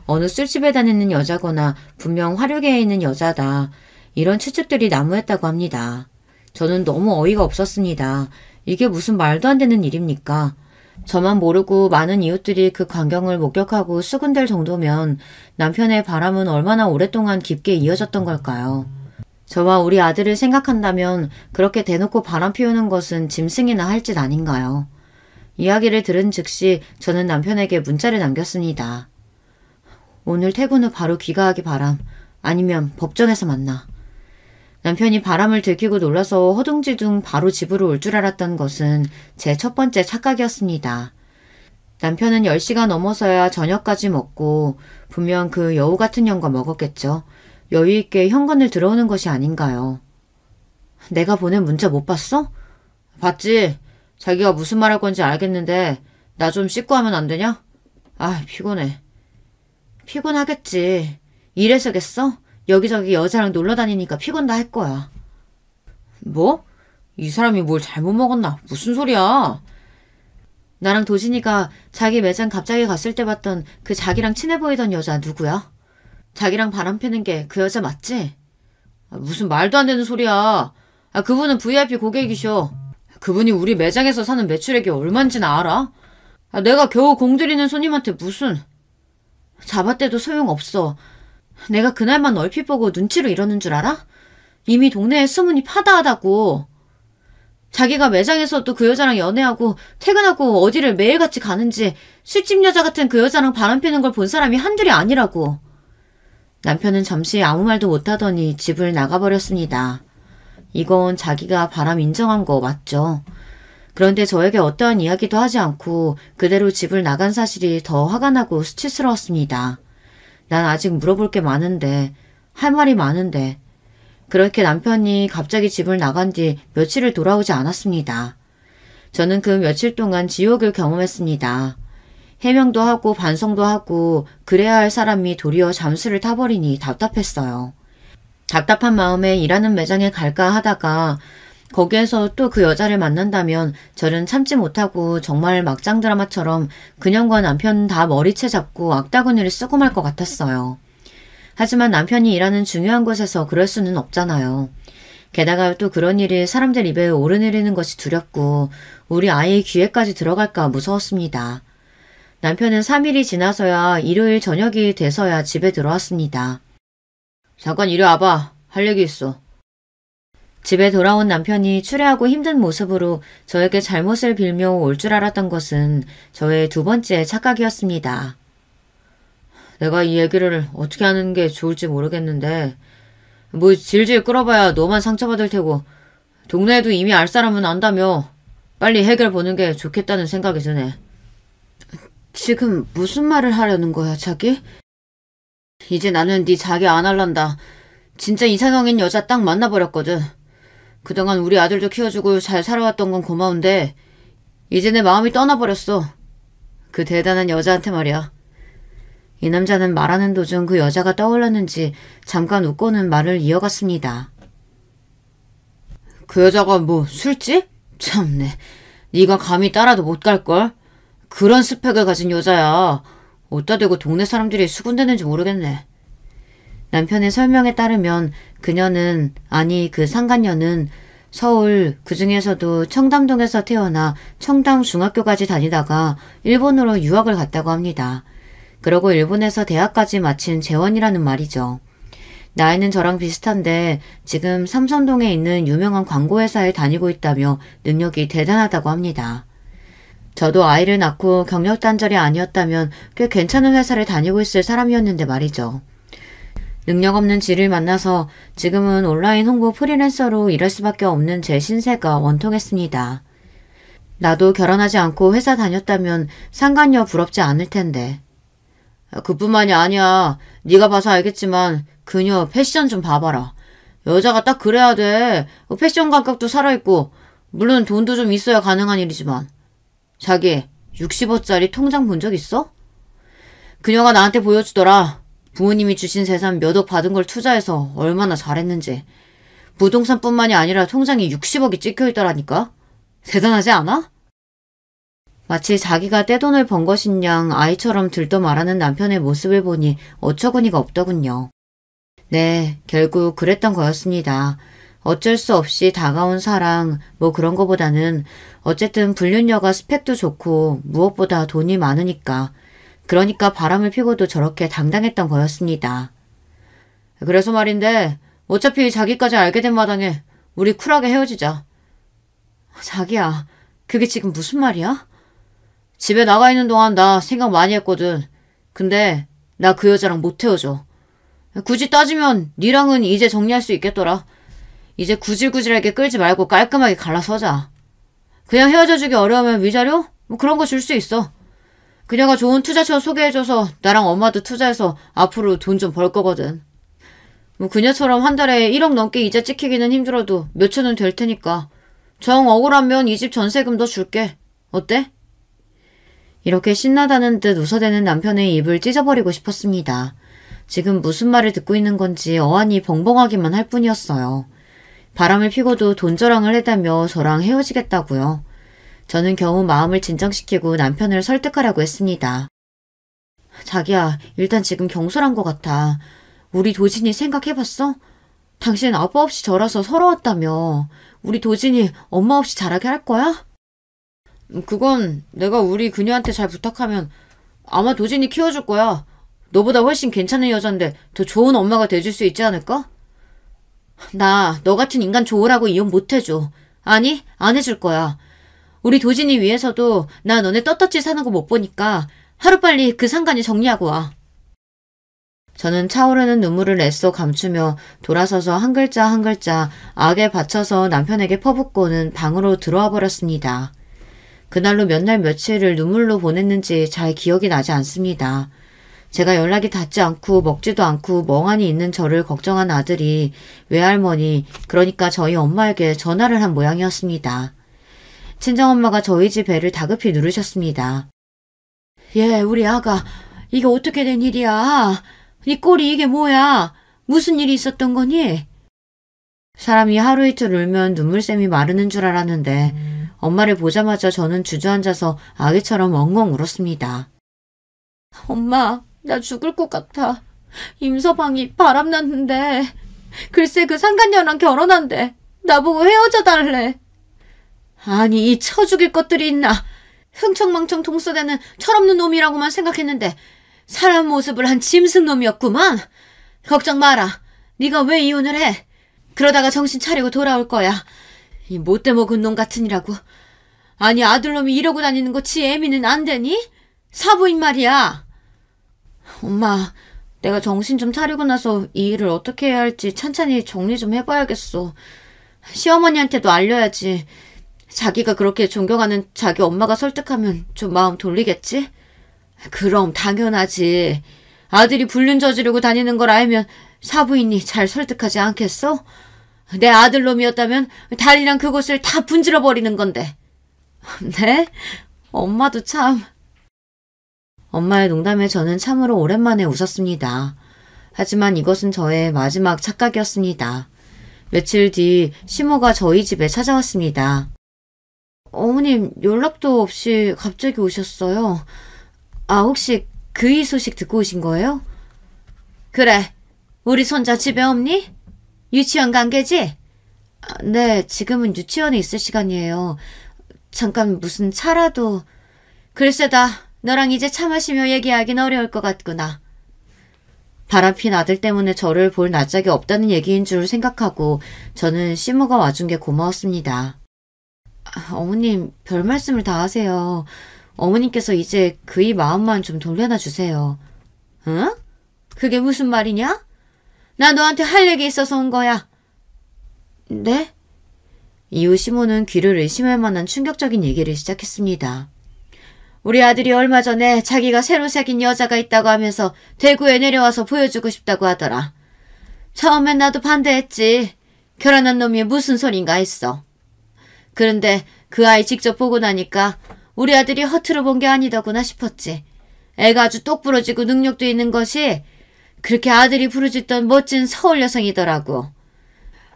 어느 술집에 다니는 여자거나 분명 화류계에 있는 여자다. 이런 추측들이 난무했다고 합니다. 저는 너무 어이가 없었습니다. 이게 무슨 말도 안 되는 일입니까? 저만 모르고 많은 이웃들이 그 광경을 목격하고 수군될 정도면 남편의 바람은 얼마나 오랫동안 깊게 이어졌던 걸까요? 저와 우리 아들을 생각한다면 그렇게 대놓고 바람 피우는 것은 짐승이나 할 짓 아닌가요? 이야기를 들은 즉시 저는 남편에게 문자를 남겼습니다. 오늘 퇴근 후 바로 귀가하기 바람. 아니면 법정에서 만나. 남편이 바람을 들키고 놀라서 허둥지둥 바로 집으로 올 줄 알았던 것은 제 첫 번째 착각이었습니다. 남편은 10시가 넘어서야 저녁까지 먹고 분명 그 여우 같은 년과 먹었겠죠. 여유있게 현관을 들어오는 것이 아닌가요. 내가 보낸 문자 못 봤어? 봤지. 자기가 무슨 말할 건지 알겠는데 나 좀 씻고 하면 안 되냐? 아, 피곤해. 피곤하겠지. 이래서겠어? 여기저기 여자랑 놀러 다니니까 피곤 다 할 거야. 뭐? 이 사람이 뭘 잘못 먹었나? 무슨 소리야? 나랑 도진이가 자기 매장 갑자기 갔을 때 봤던 그 자기랑 친해 보이던 여자 누구야? 자기랑 바람 피는 게 그 여자 맞지? 무슨 말도 안 되는 소리야. 그분은 VIP 고객이셔. 그분이 우리 매장에서 사는 매출액이 얼만지나 알아? 내가 겨우 공들이는 손님한테 무슨... 잡았대도 소용없어. 내가 그날만 얼핏 보고 눈치로 이러는 줄 알아? 이미 동네에 소문이 파다하다고. 자기가 매장에서도 그 여자랑 연애하고 퇴근하고 어디를 매일같이 가는지 술집 여자 같은 그 여자랑 바람피는 걸 본 사람이 한둘이 아니라고. 남편은 잠시 아무 말도 못하더니 집을 나가버렸습니다. 이건 자기가 바람 인정한 거 맞죠? 그런데 저에게 어떠한 이야기도 하지 않고 그대로 집을 나간 사실이 더 화가 나고 수치스러웠습니다. 난 아직 물어볼 게 많은데, 할 말이 많은데. 그렇게 남편이 갑자기 집을 나간 뒤 며칠을 돌아오지 않았습니다. 저는 그 며칠 동안 지옥을 경험했습니다. 해명도 하고 반성도 하고 그래야 할 사람이 도리어 잠수를 타버리니 답답했어요. 답답한 마음에 일하는 매장에 갈까 하다가 거기에서 또 그 여자를 만난다면 저는 참지 못하고 정말 막장 드라마처럼 그녀과 남편 다 머리채 잡고 악다구니를 쓰고 말 것 같았어요. 하지만 남편이 일하는 중요한 곳에서 그럴 수는 없잖아요. 게다가 또 그런 일이 사람들 입에 오르내리는 것이 두렵고 우리 아이의 귀에까지 들어갈까 무서웠습니다. 남편은 3일이 지나서야 일요일 저녁이 돼서야 집에 들어왔습니다. 잠깐 이리 와봐. 할 얘기 있어. 집에 돌아온 남편이 추레하고 힘든 모습으로 저에게 잘못을 빌며 올 줄 알았던 것은 저의 두 번째 착각이었습니다. 내가 이 얘기를 어떻게 하는 게 좋을지 모르겠는데 뭐 질질 끌어봐야 너만 상처받을 테고 동네에도 이미 알 사람은 안다며 빨리 해결 보는 게 좋겠다는 생각이 드네. 지금 무슨 말을 하려는 거야, 자기? 이제 나는 네 자기 안 할란다. 진짜 이상형인 여자 딱 만나버렸거든. 그동안 우리 아들도 키워주고 잘 살아왔던 건 고마운데 이제 내 마음이 떠나버렸어. 그 대단한 여자한테 말이야. 이 남자는 말하는 도중 그 여자가 떠올랐는지 잠깐 웃고는 말을 이어갔습니다. 그 여자가 뭐 술집? 참네. 네가 감히 따라도 못 갈걸? 그런 스펙을 가진 여자야. 어디다 대고 동네 사람들이 수군대는지 모르겠네. 남편의 설명에 따르면 그녀는, 아니 그 상간녀는 서울, 그중에서도 청담동에서 태어나 청담중학교까지 다니다가 일본으로 유학을 갔다고 합니다. 그러고 일본에서 대학까지 마친 재원이라는 말이죠. 나이는 저랑 비슷한데 지금 삼성동에 있는 유명한 광고회사에 다니고 있다며 능력이 대단하다고 합니다. 저도 아이를 낳고 경력 단절이 아니었다면 꽤 괜찮은 회사를 다니고 있을 사람이었는데 말이죠. 능력 없는 지를 만나서 지금은 온라인 홍보 프리랜서로 일할 수밖에 없는 제 신세가 원통했습니다. 나도 결혼하지 않고 회사 다녔다면 상간녀 부럽지 않을 텐데. 그뿐만이 아니야. 네가 봐서 알겠지만 그녀 패션 좀 봐봐라. 여자가 딱 그래야 돼. 패션 감각도 살아있고 물론 돈도 좀 있어야 가능한 일이지만. 자기 60억짜리 통장 본 적 있어? 그녀가 나한테 보여주더라. 부모님이 주신 재산 몇 억 받은 걸 투자해서 얼마나 잘했는지. 부동산뿐만이 아니라 통장에 60억이 찍혀있더라니까. 대단하지 않아? 마치 자기가 떼돈을 번 것인 양 아이처럼 들떠 말하는 남편의 모습을 보니 어처구니가 없더군요. 네, 결국 그랬던 거였습니다. 어쩔 수 없이 다가온 사랑, 뭐 그런 거보다는 어쨌든 불륜녀가 스펙도 좋고 무엇보다 돈이 많으니까. 그러니까 바람을 피고도 저렇게 당당했던 거였습니다. 그래서 말인데 어차피 자기까지 알게 된 마당에 우리 쿨하게 헤어지자. 자기야, 그게 지금 무슨 말이야? 집에 나가 있는 동안 나 생각 많이 했거든. 근데 나 그 여자랑 못 헤어져. 굳이 따지면 니랑은 이제 정리할 수 있겠더라. 이제 구질구질하게 끌지 말고 깔끔하게 갈라서자. 그냥 헤어져주기 어려우면 위자료? 뭐 그런 거 줄 수 있어. 그녀가 좋은 투자처 소개해줘서 나랑 엄마도 투자해서 앞으로 돈 좀 벌 거거든. 뭐 그녀처럼 한 달에 1억 넘게 이자 찍히기는 힘들어도 몇천은 될 테니까. 정 억울하면 이 집 전세금도 줄게. 어때? 이렇게 신나다는 듯 웃어대는 남편의 입을 찢어버리고 싶었습니다. 지금 무슨 말을 듣고 있는 건지 어안이 벙벙하기만 할 뿐이었어요. 바람을 피고도 돈저랑을 해다며 저랑 헤어지겠다고요. 저는 겨우 마음을 진정시키고 남편을 설득하려고 했습니다. 자기야, 일단 지금 경솔한 것 같아. 우리 도진이 생각해봤어? 당신 아빠 없이 절어서 서러웠다며. 우리 도진이 엄마 없이 자라게 할 거야? 그건 내가 우리 그녀한테 잘 부탁하면 아마 도진이 키워줄 거야. 너보다 훨씬 괜찮은 여잔데 더 좋은 엄마가 돼줄 수 있지 않을까? 나 너 같은 인간 좋으라고 이혼 못 해줘. 아니, 안 해줄 거야. 우리 도진이 위해서도 나 너네 떳떳이 사는 거 못 보니까 하루빨리 그 상간이 정리하고 와. 저는 차오르는 눈물을 애써 감추며 돌아서서 한 글자 한 글자 악에 받쳐서 남편에게 퍼붓고는 방으로 들어와 버렸습니다. 그날로 몇 날 며칠을 눈물로 보냈는지 잘 기억이 나지 않습니다. 제가 연락이 닿지 않고 먹지도 않고 멍하니 있는 저를 걱정한 아들이 외할머니, 그러니까 저희 엄마에게 전화를 한 모양이었습니다. 친정엄마가 저희 집 배를 다급히 누르셨습니다. 예, 우리 아가, 이게 어떻게 된 일이야? 네 꼴이 이게 뭐야? 무슨 일이 있었던 거니? 사람이 하루 이틀 울면 눈물샘이 마르는 줄 알았는데 엄마를 보자마자 저는 주저앉아서 아기처럼 엉엉 울었습니다. 엄마, 나 죽을 것 같아. 임서방이 바람났는데 글쎄 그 상간녀랑 결혼한대. 나보고 헤어져 달래. 아니, 이 쳐 죽일 것들이 있나. 흥청망청 동서대는 철없는 놈이라고만 생각했는데 사람 모습을 한 짐승 놈이었구만. 걱정 마라. 네가 왜 이혼을 해? 그러다가 정신 차리고 돌아올 거야. 이 못돼 먹은 놈 같으니라고. 아니, 아들놈이 이러고 다니는 거 지 애미는 안 되니? 사부인 말이야. 엄마, 내가 정신 좀 차리고 나서 이 일을 어떻게 해야 할지 찬찬히 정리 좀 해봐야겠어. 시어머니한테도 알려야지. 자기가 그렇게 존경하는 자기 엄마가 설득하면 좀 마음 돌리겠지? 그럼 당연하지. 아들이 불륜 저지르고 다니는 걸 알면 사부인이 잘 설득하지 않겠어? 내 아들놈이었다면 달이랑 그곳을 다 분질러버리는 건데. 네? 엄마도 참... 엄마의 농담에 저는 참으로 오랜만에 웃었습니다. 하지만 이것은 저의 마지막 착각이었습니다. 며칠 뒤 시모가 저희 집에 찾아왔습니다. 어머님 연락도 없이 갑자기 오셨어요. 혹시 그이 소식 듣고 오신 거예요? 그래. 우리 손자 집에 없니? 유치원 간 게지? 네, 지금은 유치원에 있을 시간이에요. 잠깐 무슨 차라도... 글쎄다. 너랑 이제 차 마시며 얘기하긴 어려울 것 같구나. 바람핀 아들 때문에 저를 볼 낯짝이 없다는 얘기인 줄 생각하고 저는 시모가 와준 게 고마웠습니다. 어머님, 별 말씀을 다 하세요. 어머님께서 이제 그이 마음만 좀 돌려놔 주세요. 응? 그게 무슨 말이냐? 나 너한테 할 얘기 있어서 온 거야. 네? 이후 시모는 귀를 의심할 만한 충격적인 얘기를 시작했습니다. 우리 아들이 얼마 전에 자기가 새로 사귄 여자가 있다고 하면서 대구에 내려와서 보여주고 싶다고 하더라. 처음엔 나도 반대했지. 결혼한 놈이 무슨 소린가 했어. 그런데 그 아이 직접 보고 나니까 우리 아들이 허투루 본 게 아니더구나 싶었지. 애가 아주 똑부러지고 능력도 있는 것이 그렇게 아들이 부르짖던 멋진 서울 여성이더라고.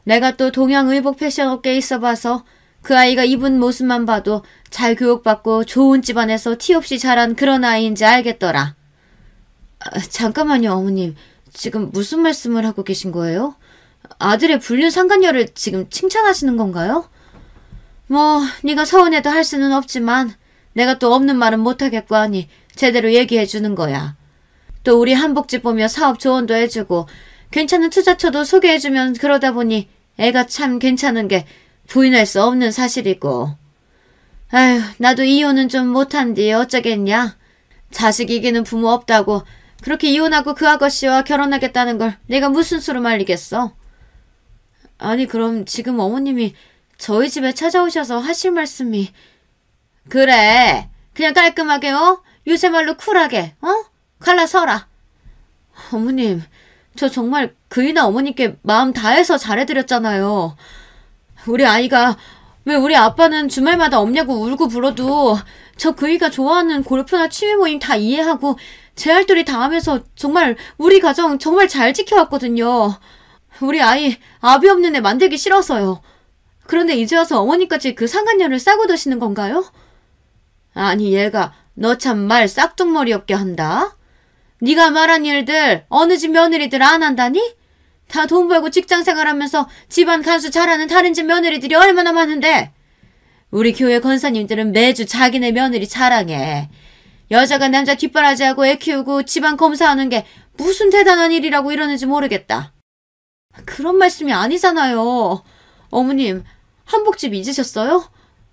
내가 또 동양의복 패션 업계에 있어봐서 그 아이가 입은 모습만 봐도 잘 교육받고 좋은 집안에서 티 없이 자란 그런 아이인지 알겠더라. 잠깐만요, 어머님. 지금 무슨 말씀을 하고 계신 거예요? 아들의 불륜 상간녀를 지금 칭찬하시는 건가요? 뭐 네가 서운해도 할 수는 없지만 내가 또 없는 말은 못하겠고 하니 제대로 얘기해 주는 거야. 또 우리 한복집 보며 사업 조언도 해주고 괜찮은 투자처도 소개해주면 그러다 보니 애가 참 괜찮은 게 부인할 수 없는 사실이고. 아휴, 나도 이혼은 좀 못한디 어쩌겠냐. 자식 이기는 부모 없다고 그렇게 이혼하고 그 아가씨와 결혼하겠다는 걸 내가 무슨 수로 말리겠어. 아니 그럼 지금 어머님이 저희 집에 찾아오셔서 하실 말씀이... 그래, 그냥 깔끔하게 요새 말로 쿨하게 갈라서라. 어머님, 저 정말 그이나 어머님께 마음 다해서 잘해드렸잖아요. 우리 아이가 왜 우리 아빠는 주말마다 없냐고 울고 불어도 저 그이가 좋아하는 골프나 취미 모임 다 이해하고 제 할도리 다 하면서 정말 우리 가정 정말 잘 지켜왔거든요. 우리 아이 아비 없는 애 만들기 싫어서요. 그런데 이제 와서 어머니까지 그 상간녀를 싸고 드시는 건가요? 아니 얘가 너 참 말 싹둑머리 없게 한다. 네가 말한 일들 어느 집 며느리들 안 한다니? 다 돈 벌고 직장생활하면서 집안 간수 잘하는 다른 집 며느리들이 얼마나 많은데. 우리 교회 권사님들은 매주 자기네 며느리 자랑해. 여자가 남자 뒷바라지하고 애 키우고 집안 검사하는 게 무슨 대단한 일이라고 이러는지 모르겠다. 그런 말씀이 아니잖아요. 어머님, 한복집 잊으셨어요?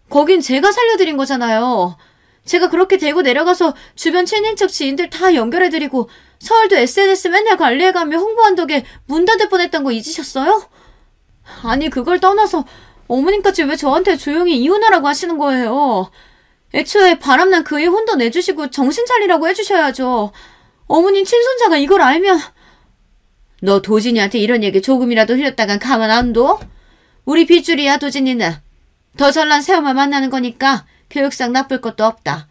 거긴 제가 살려드린 거잖아요. 제가 그렇게 대구 내려가서 주변 친인척 지인들 다 연결해드리고 서울도 SNS 맨날 관리해가며 홍보한 덕에 문 닫을 뻔했던 거 잊으셨어요? 아니 그걸 떠나서 어머님까지 왜 저한테 조용히 이혼하라고 하시는 거예요? 애초에 바람난 그의 혼도 내주시고 정신 차리라고 해주셔야죠. 어머님 친손자가 이걸 알면... 너 도진이한테 이런 얘기 조금이라도 흘렸다간 가만 안 둬? 우리 빗줄이야 도진이는. 더 잘난 새엄마 만나는 거니까 교육상 나쁠 것도 없다.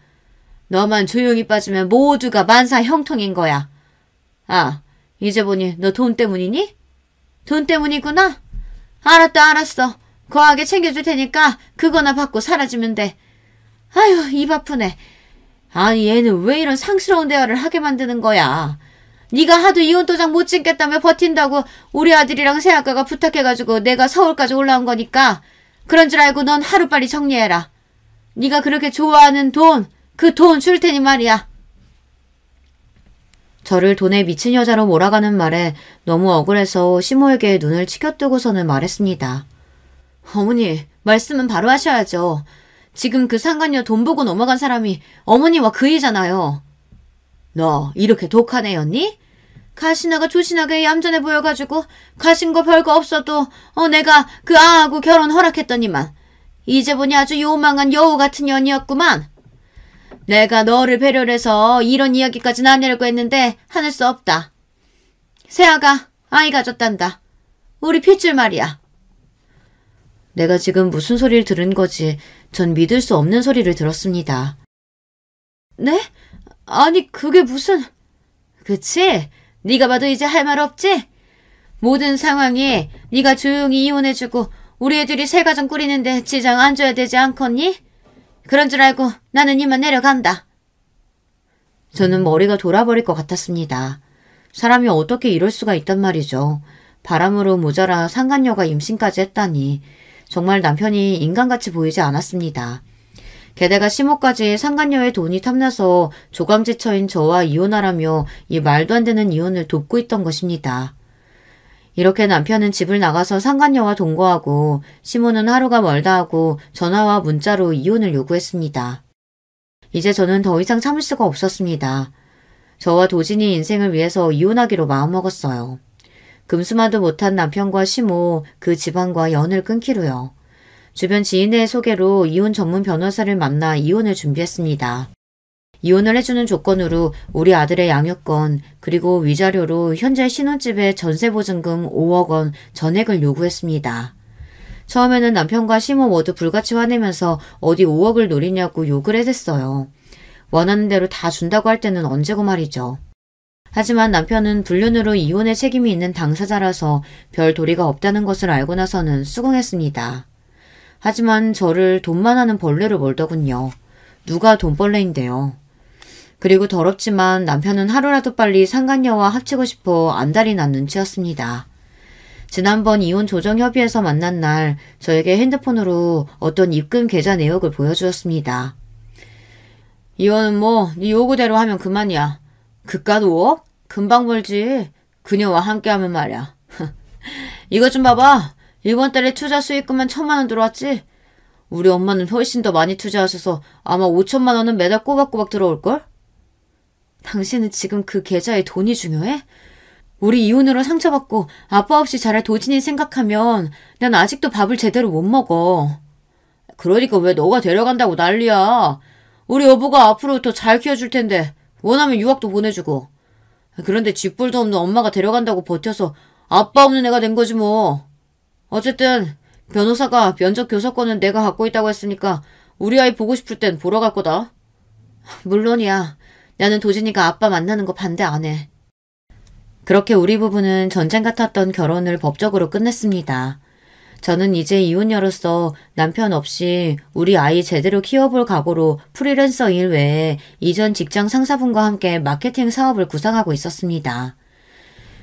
너만 조용히 빠지면 모두가 만사 형통인 거야. 이제 보니 너 돈 때문이니? 돈 때문이구나? 알았어. 거하게 챙겨줄 테니까 그거나 받고 사라지면 돼. 아휴, 입 아프네. 아니 얘는 왜 이런 상스러운 대화를 하게 만드는 거야. 네가 하도 이혼 도장 못 찍겠다며 버틴다고 우리 아들이랑 새아가가 부탁해가지고 내가 서울까지 올라온 거니까 그런 줄 알고 넌 하루빨리 정리해라. 네가 그렇게 좋아하는 돈, 그 돈 줄 테니 말이야. 저를 돈에 미친 여자로 몰아가는 말에 너무 억울해서 시모에게 눈을 치켜뜨고서는 말했습니다. 어머니, 말씀은 바로 하셔야죠. 지금 그 상간녀 돈 보고 넘어간 사람이 어머니와 그이잖아요. 너 이렇게 독한 애였니? 가시나가 조신하게 얌전해 보여가지고 가신 거 별거 없어도 내가 그 아하고 결혼 허락했더니만 이제 보니 아주 요망한 여우 같은 년이었구만. 내가 너를 배려를 해서 이런 이야기까지는 안 하려고 했는데 하늘 수 없다. 새아가 아이 가졌단다. 우리 핏줄 말이야. 내가 지금 무슨 소리를 들은 거지 전 믿을 수 없는 소리를 들었습니다. 네? 아니 그게 무슨... 그치? 네가 봐도 이제 할 말 없지? 모든 상황에 네가 조용히 이혼해주고 우리 애들이 새 가정 꾸리는데 지장 안 줘야 되지 않겠니? 그런 줄 알고 나는 이만 내려간다. 저는 머리가 돌아버릴 것 같았습니다. 사람이 어떻게 이럴 수가 있단 말이죠. 바람으로 모자라 상간녀가 임신까지 했다니 정말 남편이 인간같이 보이지 않았습니다. 게다가 시모까지 상간녀의 돈이 탐나서 조강지처인 저와 이혼하라며 이 말도 안 되는 이혼을 돕고 있던 것입니다. 이렇게 남편은 집을 나가서 상간녀와 동거하고 시모는 하루가 멀다 하고 전화와 문자로 이혼을 요구했습니다. 이제 저는 더 이상 참을 수가 없었습니다. 저와 도진이 인생을 위해서 이혼하기로 마음먹었어요. 금수마도 못한 남편과 시모, 그 집안과 연을 끊기로요. 주변 지인의 소개로 이혼 전문 변호사를 만나 이혼을 준비했습니다. 이혼을 해주는 조건으로 우리 아들의 양육권 그리고 위자료로 현재 신혼집의 전세보증금 5억 원 전액을 요구했습니다. 처음에는 남편과 시모 모두 불같이 화내면서 어디 5억을 노리냐고 욕을 해댔어요. 원하는 대로 다 준다고 할 때는 언제고 말이죠. 하지만 남편은 불륜으로 이혼의 책임이 있는 당사자라서 별 도리가 없다는 것을 알고 나서는 수긍했습니다. 하지만 저를 돈만 하는 벌레로 몰더군요. 누가 돈벌레인데요. 그리고 더럽지만 남편은 하루라도 빨리 상간녀와 합치고 싶어 안달이 난 눈치였습니다. 지난번 이혼 조정협의회에서 만난 날 저에게 핸드폰으로 어떤 입금 계좌 내역을 보여주었습니다. 이혼은 뭐 네 요구대로 하면 그만이야. 그깟 5억? 금방 벌지. 그녀와 함께하면 말이야. 이것 좀 봐봐. 이번 달에 투자 수익금만 1,000만 원 들어왔지? 우리 엄마는 훨씬 더 많이 투자하셔서 아마 5천만 원은 매달 꼬박꼬박 들어올걸? 당신은 지금 그 계좌에 돈이 중요해? 우리 이혼으로 상처받고 아빠 없이 자랄 도진이 생각하면 난 아직도 밥을 제대로 못 먹어. 그러니까 왜 너가 데려간다고 난리야. 우리 여보가 앞으로 더 잘 키워줄 텐데 원하면 유학도 보내주고. 그런데 쥐뿔도 없는 엄마가 데려간다고 버텨서 아빠 없는 애가 된 거지 뭐. 어쨌든 변호사가 면접 교섭권은 내가 갖고 있다고 했으니까 우리 아이 보고 싶을 땐 보러 갈 거다. 물론이야. 나는 도진이가 아빠 만나는 거 반대 안 해. 그렇게 우리 부부는 전쟁 같았던 결혼을 법적으로 끝냈습니다. 저는 이제 이혼녀로서 남편 없이 우리 아이 제대로 키워볼 각오로 프리랜서 일 외에 이전 직장 상사분과 함께 마케팅 사업을 구상하고 있었습니다.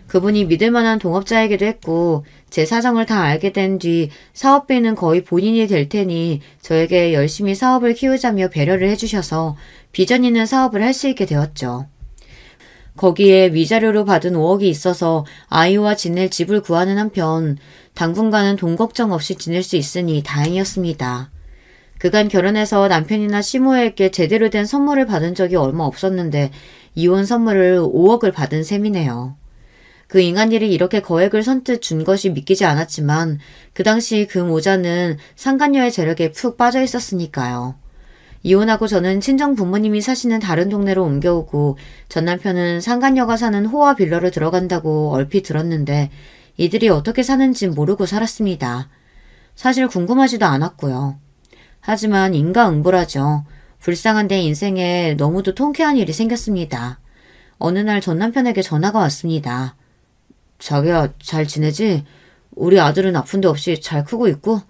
그분이 믿을 만한 동업자이기도 했고 제 사정을 다 알게 된 뒤 사업비는 거의 본인이 될 테니 저에게 열심히 사업을 키우자며 배려를 해주셔서 비전 있는 사업을 할 수 있게 되었죠. 거기에 위자료로 받은 5억이 있어서 아이와 지낼 집을 구하는 한편 당분간은 돈 걱정 없이 지낼 수 있으니 다행이었습니다. 그간 결혼해서 남편이나 시모에게 제대로 된 선물을 받은 적이 얼마 없었는데 이혼 선물을 5억을 받은 셈이네요. 그 인간일이 이렇게 거액을 선뜻 준 것이 믿기지 않았지만 그 당시 그 모자는 상간녀의 재력에 푹 빠져 있었으니까요. 이혼하고 저는 친정 부모님이 사시는 다른 동네로 옮겨오고 전 남편은 상간녀가 사는 호화 빌라로 들어간다고 얼핏 들었는데 이들이 어떻게 사는지 모르고 살았습니다. 사실 궁금하지도 않았고요. 하지만 인과응보라죠. 불쌍한 내 인생에 너무도 통쾌한 일이 생겼습니다. 어느 날 전 남편에게 전화가 왔습니다. 자기야 잘 지내지? 우리 아들은 아픈 데 없이 잘 크고 있고?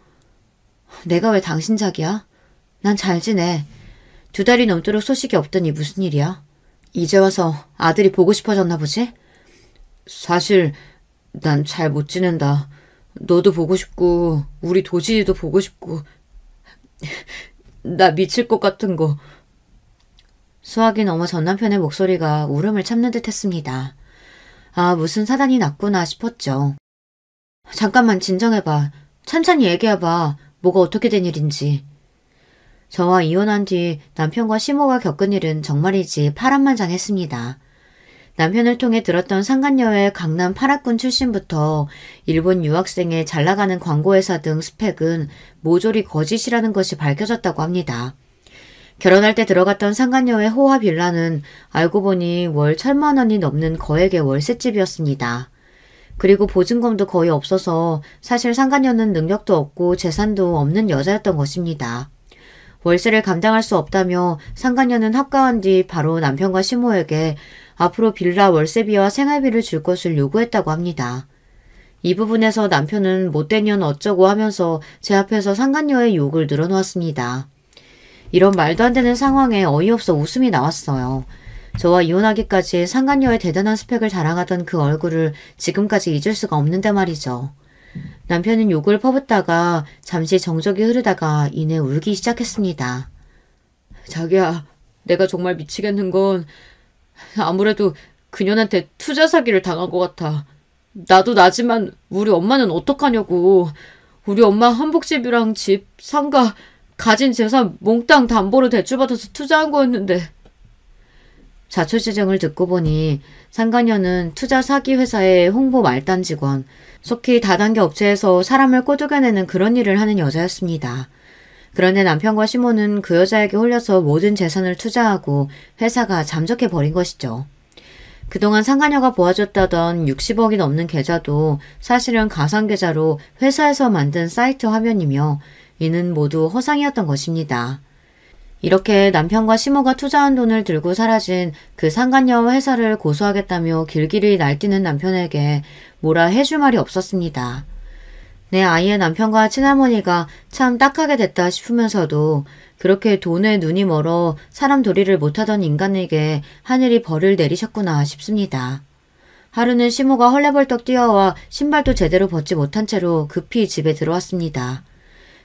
내가 왜 당신 자기야? 난 잘 지내. 2달이 넘도록 소식이 없더니 무슨 일이야? 이제 와서 아들이 보고 싶어졌나 보지? 사실 난 잘 못 지낸다. 너도 보고 싶고 우리 도진이도 보고 싶고 나 미칠 것 같은 거. 수학이 넘어 전 남편의 목소리가 울음을 참는 듯 했습니다. 아, 무슨 사단이 났구나 싶었죠. 잠깐만 진정해봐. 찬찬히 얘기해봐. 뭐가 어떻게 된 일인지. 저와 이혼한 뒤 남편과 시모가 겪은 일은 정말이지 파란만장했습니다. 남편을 통해 들었던 상간녀의 강남 8학군 출신부터 일본 유학생의 잘나가는 광고회사 등 스펙은 모조리 거짓이라는 것이 밝혀졌다고 합니다. 결혼할 때 들어갔던 상간녀의 호화 빌라는 알고 보니 월 1,000만 원이 넘는 거액의 월세집이었습니다. 그리고 보증금도 거의 없어서 사실 상간녀는 능력도 없고 재산도 없는 여자였던 것입니다. 월세를 감당할 수 없다며 상간녀는 합가한 뒤 바로 남편과 시모에게 앞으로 빌라 월세비와 생활비를 줄 것을 요구했다고 합니다. 이 부분에서 남편은 못된 년 어쩌고 하면서 제 앞에서 상간녀의 욕을 늘어놓았습니다. 이런 말도 안 되는 상황에 어이없어 웃음이 나왔어요. 저와 이혼하기까지 상간녀의 대단한 스펙을 자랑하던 그 얼굴을 지금까지 잊을 수가 없는데 말이죠. 남편은 욕을 퍼붓다가 잠시 정적이 흐르다가 이내 울기 시작했습니다. 자기야, 내가 정말 미치겠는 건 아무래도 그년한테 투자 사기를 당한 것 같아. 나도 나지만 우리 엄마는 어떡하냐고. 우리 엄마 한복집이랑 집, 상가, 가진 재산 몽땅 담보로 대출받아서 투자한 거였는데. 자초지종을 듣고 보니 상간녀는 투자 사기 회사의 홍보 말단 직원, 속히 다단계 업체에서 사람을 꼬드겨내는 그런 일을 하는 여자였습니다. 그런데 남편과 시모는 그 여자에게 홀려서 모든 재산을 투자하고 회사가 잠적해버린 것이죠. 그동안 상간녀가 보아줬다던 60억이 넘는 계좌도 사실은 가상계좌로 회사에서 만든 사이트 화면이며 이는 모두 허상이었던 것입니다. 이렇게 남편과 시모가 투자한 돈을 들고 사라진 그 상간녀 회사를 고소하겠다며 길길이 날뛰는 남편에게 뭐라 해줄 말이 없었습니다. 내 아이의 남편과 친할머니가 참 딱하게 됐다 싶으면서도 그렇게 돈에 눈이 멀어 사람 도리를 못하던 인간에게 하늘이 벌을 내리셨구나 싶습니다. 하루는 시모가 헐레벌떡 뛰어와 신발도 제대로 벗지 못한 채로 급히 집에 들어왔습니다.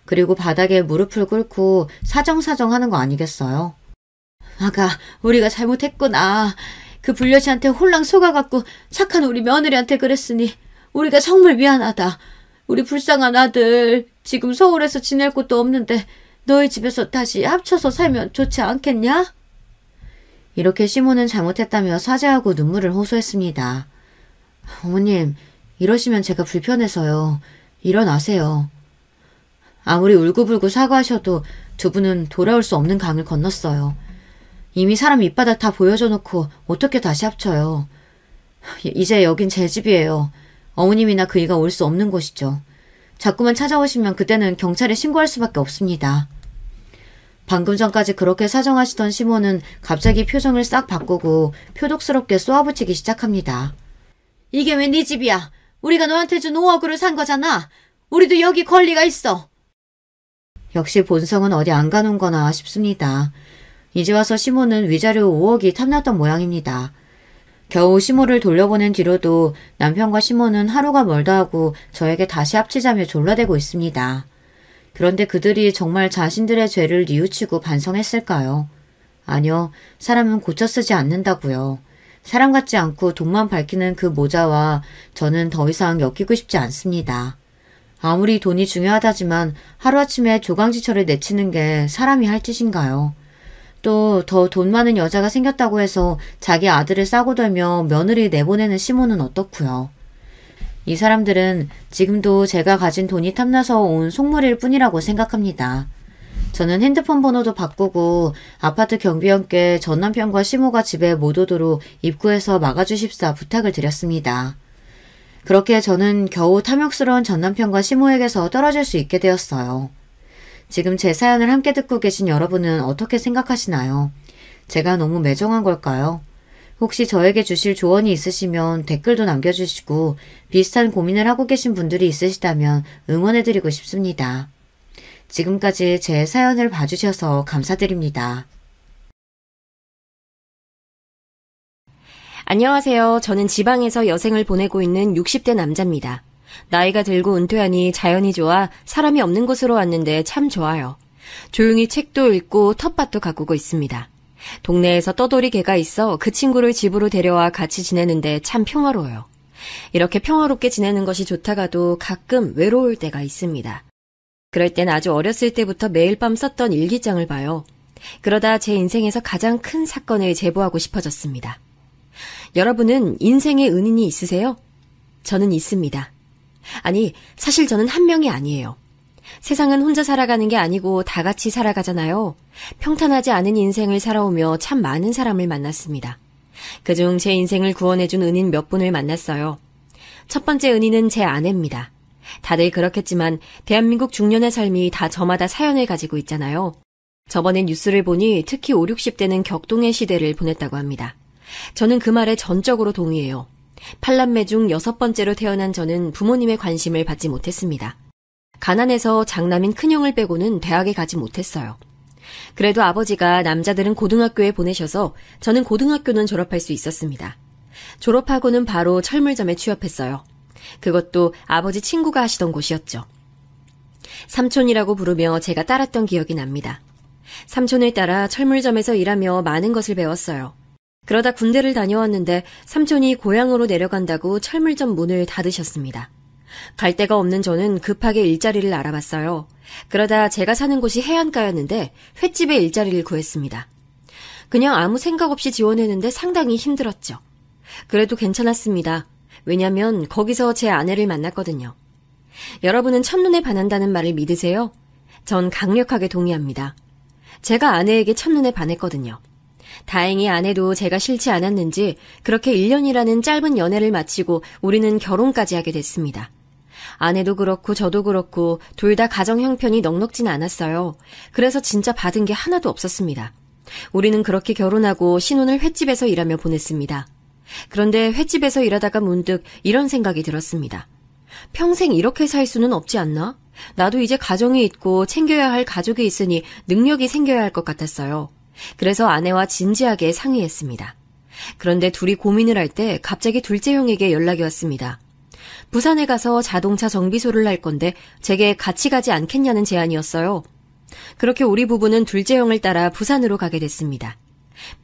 그리고 바닥에 무릎을 꿇고 사정사정 하는 거 아니겠어요? 아가, 우리가 잘못했구나. 그 불려시한테 홀랑 속아갖고 착한 우리 며느리한테 그랬으니 우리가 정말 미안하다. 우리 불쌍한 아들 지금 서울에서 지낼 곳도 없는데 너희 집에서 다시 합쳐서 살면 좋지 않겠냐? 이렇게 시모는 잘못했다며 사죄하고 눈물을 호소했습니다. 어머님, 이러시면 제가 불편해서요. 일어나세요. 아무리 울고불고 사과하셔도 두 분은 돌아올 수 없는 강을 건넜어요. 이미 사람 밑바닥 다 보여줘 놓고 어떻게 다시 합쳐요. 이제 여긴 제 집이에요. 어머님이나 그이가 올 수 없는 곳이죠. 자꾸만 찾아오시면 그때는 경찰에 신고할 수밖에 없습니다. 방금 전까지 그렇게 사정하시던 시모는 갑자기 표정을 싹 바꾸고 표독스럽게 쏘아붙이기 시작합니다. 이게 왜 네 집이야? 우리가 너한테 준 5억으로 산 거잖아. 우리도 여기 권리가 있어. 역시 본성은 어디 안 가는 거나 싶습니다. 이제 와서 시모는 위자료 5억이 탐났던 모양입니다. 겨우 시모를 돌려보낸 뒤로도 남편과 시모는 하루가 멀다 하고 저에게 다시 합치자며 졸라대고 있습니다. 그런데 그들이 정말 자신들의 죄를 뉘우치고 반성했을까요? 아니요, 사람은 고쳐 쓰지 않는다고요. 사람 같지 않고 돈만 밝히는 그 모자와 저는 더 이상 엮이고 싶지 않습니다. 아무리 돈이 중요하다지만 하루아침에 조강지처를 내치는 게 사람이 할 짓인가요? 또 더 돈 많은 여자가 생겼다고 해서 자기 아들을 싸고 돌며 며느리 내보내는 시모는 어떻고요? 이 사람들은 지금도 제가 가진 돈이 탐나서 온 속물일 뿐이라고 생각합니다. 저는 핸드폰 번호도 바꾸고 아파트 경비원께 전 남편과 시모가 집에 못 오도록 입구에서 막아주십사 부탁을 드렸습니다. 그렇게 저는 겨우 탐욕스러운 전 남편과 시모에게서 떨어질 수 있게 되었어요. 지금 제 사연을 함께 듣고 계신 여러분은 어떻게 생각하시나요? 제가 너무 매정한 걸까요? 혹시 저에게 주실 조언이 있으시면 댓글도 남겨주시고 비슷한 고민을 하고 계신 분들이 있으시다면 응원해드리고 싶습니다. 지금까지 제 사연을 봐주셔서 감사드립니다. 안녕하세요. 저는 지방에서 여생을 보내고 있는 60대 남자입니다. 나이가 들고 은퇴하니 자연이 좋아 사람이 없는 곳으로 왔는데 참 좋아요. 조용히 책도 읽고 텃밭도 가꾸고 있습니다. 동네에서 떠돌이 개가 있어 그 친구를 집으로 데려와 같이 지내는데 참 평화로워요. 이렇게 평화롭게 지내는 것이 좋다가도 가끔 외로울 때가 있습니다. 그럴 땐 아주 어렸을 때부터 매일 밤 썼던 일기장을 봐요. 그러다 제 인생에서 가장 큰 사건을 제보하고 싶어졌습니다. 여러분은 인생의 은인이 있으세요? 저는 있습니다. 아니, 사실 저는 한 명이 아니에요. 세상은 혼자 살아가는 게 아니고 다 같이 살아가잖아요. 평탄하지 않은 인생을 살아오며 참 많은 사람을 만났습니다. 그중 제 인생을 구원해준 은인 몇 분을 만났어요. 첫 번째 은인은 제 아내입니다. 다들 그렇겠지만 대한민국 중년의 삶이 다 저마다 사연을 가지고 있잖아요. 저번에 뉴스를 보니 특히 5, 60대는 격동의 시대를 보냈다고 합니다. 저는 그 말에 전적으로 동의해요. 8남매 중 6번째로 태어난 저는 부모님의 관심을 받지 못했습니다. 가난해서 장남인 큰형을 빼고는 대학에 가지 못했어요. 그래도 아버지가 남자들은 고등학교에 보내셔서 저는 고등학교는 졸업할 수 있었습니다. 졸업하고는 바로 철물점에 취업했어요. 그것도 아버지 친구가 하시던 곳이었죠. 삼촌이라고 부르며 제가 따랐던 기억이 납니다. 삼촌을 따라 철물점에서 일하며 많은 것을 배웠어요. 그러다 군대를 다녀왔는데 삼촌이 고향으로 내려간다고 철물점 문을 닫으셨습니다. 갈 데가 없는 저는 급하게 일자리를 알아봤어요. 그러다 제가 사는 곳이 해안가였는데 횟집에 일자리를 구했습니다. 그냥 아무 생각 없이 지원했는데 상당히 힘들었죠. 그래도 괜찮았습니다. 왜냐면 거기서 제 아내를 만났거든요. 여러분은 첫눈에 반한다는 말을 믿으세요? 전 강력하게 동의합니다. 제가 아내에게 첫눈에 반했거든요. 다행히 아내도 제가 싫지 않았는지 그렇게 1년이라는 짧은 연애를 마치고 우리는 결혼까지 하게 됐습니다. 아내도 그렇고 저도 그렇고 둘 다 가정 형편이 넉넉진 않았어요. 그래서 진짜 받은 게 하나도 없었습니다. 우리는 그렇게 결혼하고 신혼을 횟집에서 일하며 보냈습니다. 그런데 횟집에서 일하다가 문득 이런 생각이 들었습니다. 평생 이렇게 살 수는 없지 않나? 나도 이제 가정이 있고 챙겨야 할 가족이 있으니 능력이 생겨야 할 것 같았어요. 그래서 아내와 진지하게 상의했습니다. 그런데 둘이 고민을 할 때 갑자기 둘째 형에게 연락이 왔습니다. 부산에 가서 자동차 정비소를 할 건데 제게 같이 가지 않겠냐는 제안이었어요. 그렇게 우리 부부는 둘째 형을 따라 부산으로 가게 됐습니다.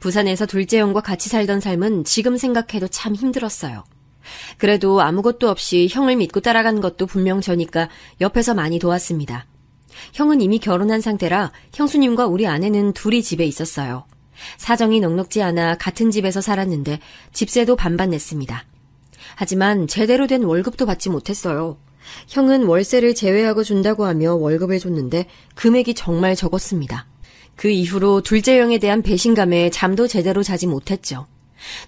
부산에서 둘째 형과 같이 살던 삶은 지금 생각해도 참 힘들었어요. 그래도 아무것도 없이 형을 믿고 따라간 것도 분명 저니까 옆에서 많이 도왔습니다. 형은 이미 결혼한 상태라 형수님과 우리 아내는 둘이 집에 있었어요. 사정이 넉넉지 않아 같은 집에서 살았는데 집세도 반반 냈습니다. 하지만 제대로 된 월급도 받지 못했어요. 형은 월세를 제외하고 준다고 하며 월급을 줬는데 금액이 정말 적었습니다. 그 이후로 둘째 형에 대한 배신감에 잠도 제대로 자지 못했죠.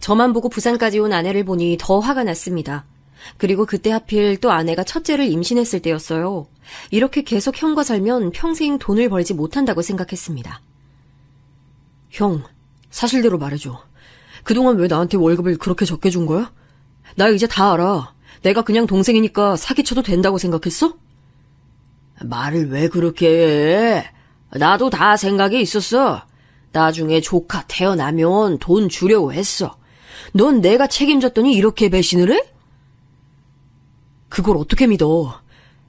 저만 보고 부산까지 온 아내를 보니 더 화가 났습니다. 그리고 그때 하필 또 아내가 첫째를 임신했을 때였어요. 이렇게 계속 형과 살면 평생 돈을 벌지 못한다고 생각했습니다. 형, 사실대로 말해줘. 그동안 왜 나한테 월급을 그렇게 적게 준 거야? 나 이제 다 알아. 내가 그냥 동생이니까 사기쳐도 된다고 생각했어? 말을 왜 그렇게 해? 나도 다 생각이 있었어. 나중에 조카 태어나면 돈 주려고 했어. 넌 내가 책임졌더니 이렇게 배신을 해? 그걸 어떻게 믿어?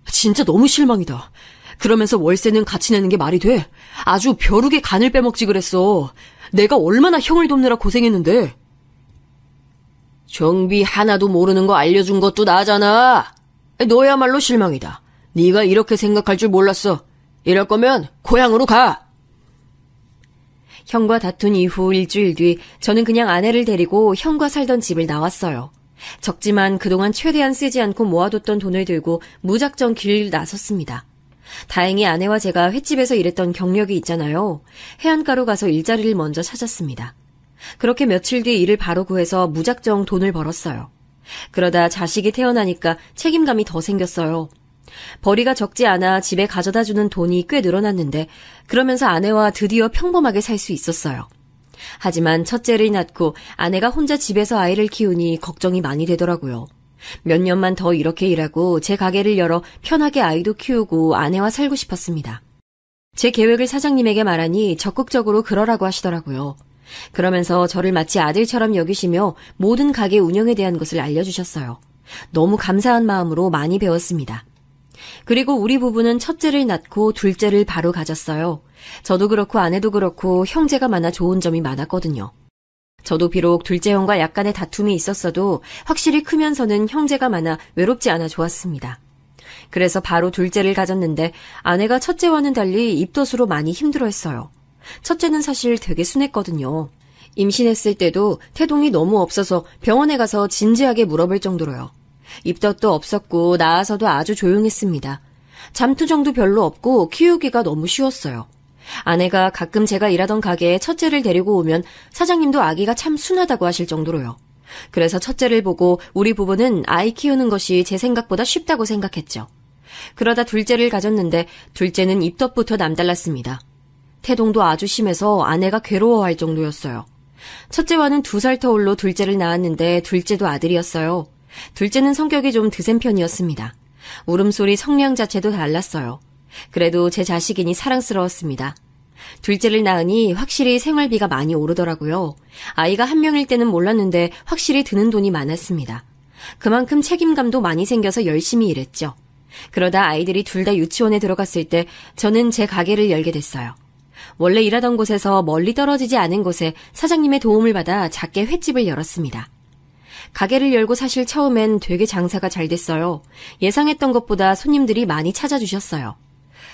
진짜 너무 실망이다. 그러면서 월세는 같이 내는 게 말이 돼? 아주 벼룩의 간을 빼먹지 그랬어. 내가 얼마나 형을 돕느라 고생했는데. 정비 하나도 모르는 거 알려준 것도 나잖아. 너야말로 실망이다. 네가 이렇게 생각할 줄 몰랐어. 이럴 거면 고향으로 가. 형과 다툰 이후 일주일 뒤 저는 그냥 아내를 데리고 형과 살던 집을 나왔어요. 적지만 그동안 최대한 쓰지 않고 모아뒀던 돈을 들고 무작정 길을 나섰습니다. 다행히 아내와 제가 횟집에서 일했던 경력이 있잖아요. 해안가로 가서 일자리를 먼저 찾았습니다. 그렇게 며칠 뒤 일을 바로 구해서 무작정 돈을 벌었어요. 그러다 자식이 태어나니까 책임감이 더 생겼어요. 벌이가 적지 않아 집에 가져다주는 돈이 꽤 늘어났는데 그러면서 아내와 드디어 평범하게 살 수 있었어요. 하지만 첫째를 낳고 아내가 혼자 집에서 아이를 키우니 걱정이 많이 되더라고요. 몇 년만 더 이렇게 일하고 제 가게를 열어 편하게 아이도 키우고 아내와 살고 싶었습니다. 제 계획을 사장님에게 말하니 적극적으로 그러라고 하시더라고요. 그러면서 저를 마치 아들처럼 여기시며 모든 가게 운영에 대한 것을 알려주셨어요. 너무 감사한 마음으로 많이 배웠습니다. 그리고 우리 부부는 첫째를 낳고 둘째를 바로 가졌어요. 저도 그렇고 아내도 그렇고 형제가 많아 좋은 점이 많았거든요. 저도 비록 둘째 형과 약간의 다툼이 있었어도 확실히 크면서는 형제가 많아 외롭지 않아 좋았습니다. 그래서 바로 둘째를 가졌는데 아내가 첫째와는 달리 입덧으로 많이 힘들어했어요. 첫째는 사실 되게 순했거든요. 임신했을 때도 태동이 너무 없어서 병원에 가서 진지하게 물어볼 정도로요. 입덧도 없었고 낳아서도 아주 조용했습니다. 잠투정도 별로 없고 키우기가 너무 쉬웠어요. 아내가 가끔 제가 일하던 가게에 첫째를 데리고 오면 사장님도 아기가 참 순하다고 하실 정도로요. 그래서 첫째를 보고 우리 부부는 아이 키우는 것이 제 생각보다 쉽다고 생각했죠. 그러다 둘째를 가졌는데 둘째는 입덧부터 남달랐습니다. 태동도 아주 심해서 아내가 괴로워할 정도였어요. 첫째와는 2살 터울로 둘째를 낳았는데 둘째도 아들이었어요. 둘째는 성격이 좀 드센 편이었습니다. 울음소리 성량 자체도 달랐어요. 그래도 제 자식이니 사랑스러웠습니다. 둘째를 낳으니 확실히 생활비가 많이 오르더라고요. 아이가 한 명일 때는 몰랐는데 확실히 드는 돈이 많았습니다. 그만큼 책임감도 많이 생겨서 열심히 일했죠. 그러다 아이들이 둘 다 유치원에 들어갔을 때 저는 제 가게를 열게 됐어요. 원래 일하던 곳에서 멀리 떨어지지 않은 곳에 사장님의 도움을 받아 작게 횟집을 열었습니다. 가게를 열고 사실 처음엔 되게 장사가 잘 됐어요. 예상했던 것보다 손님들이 많이 찾아주셨어요.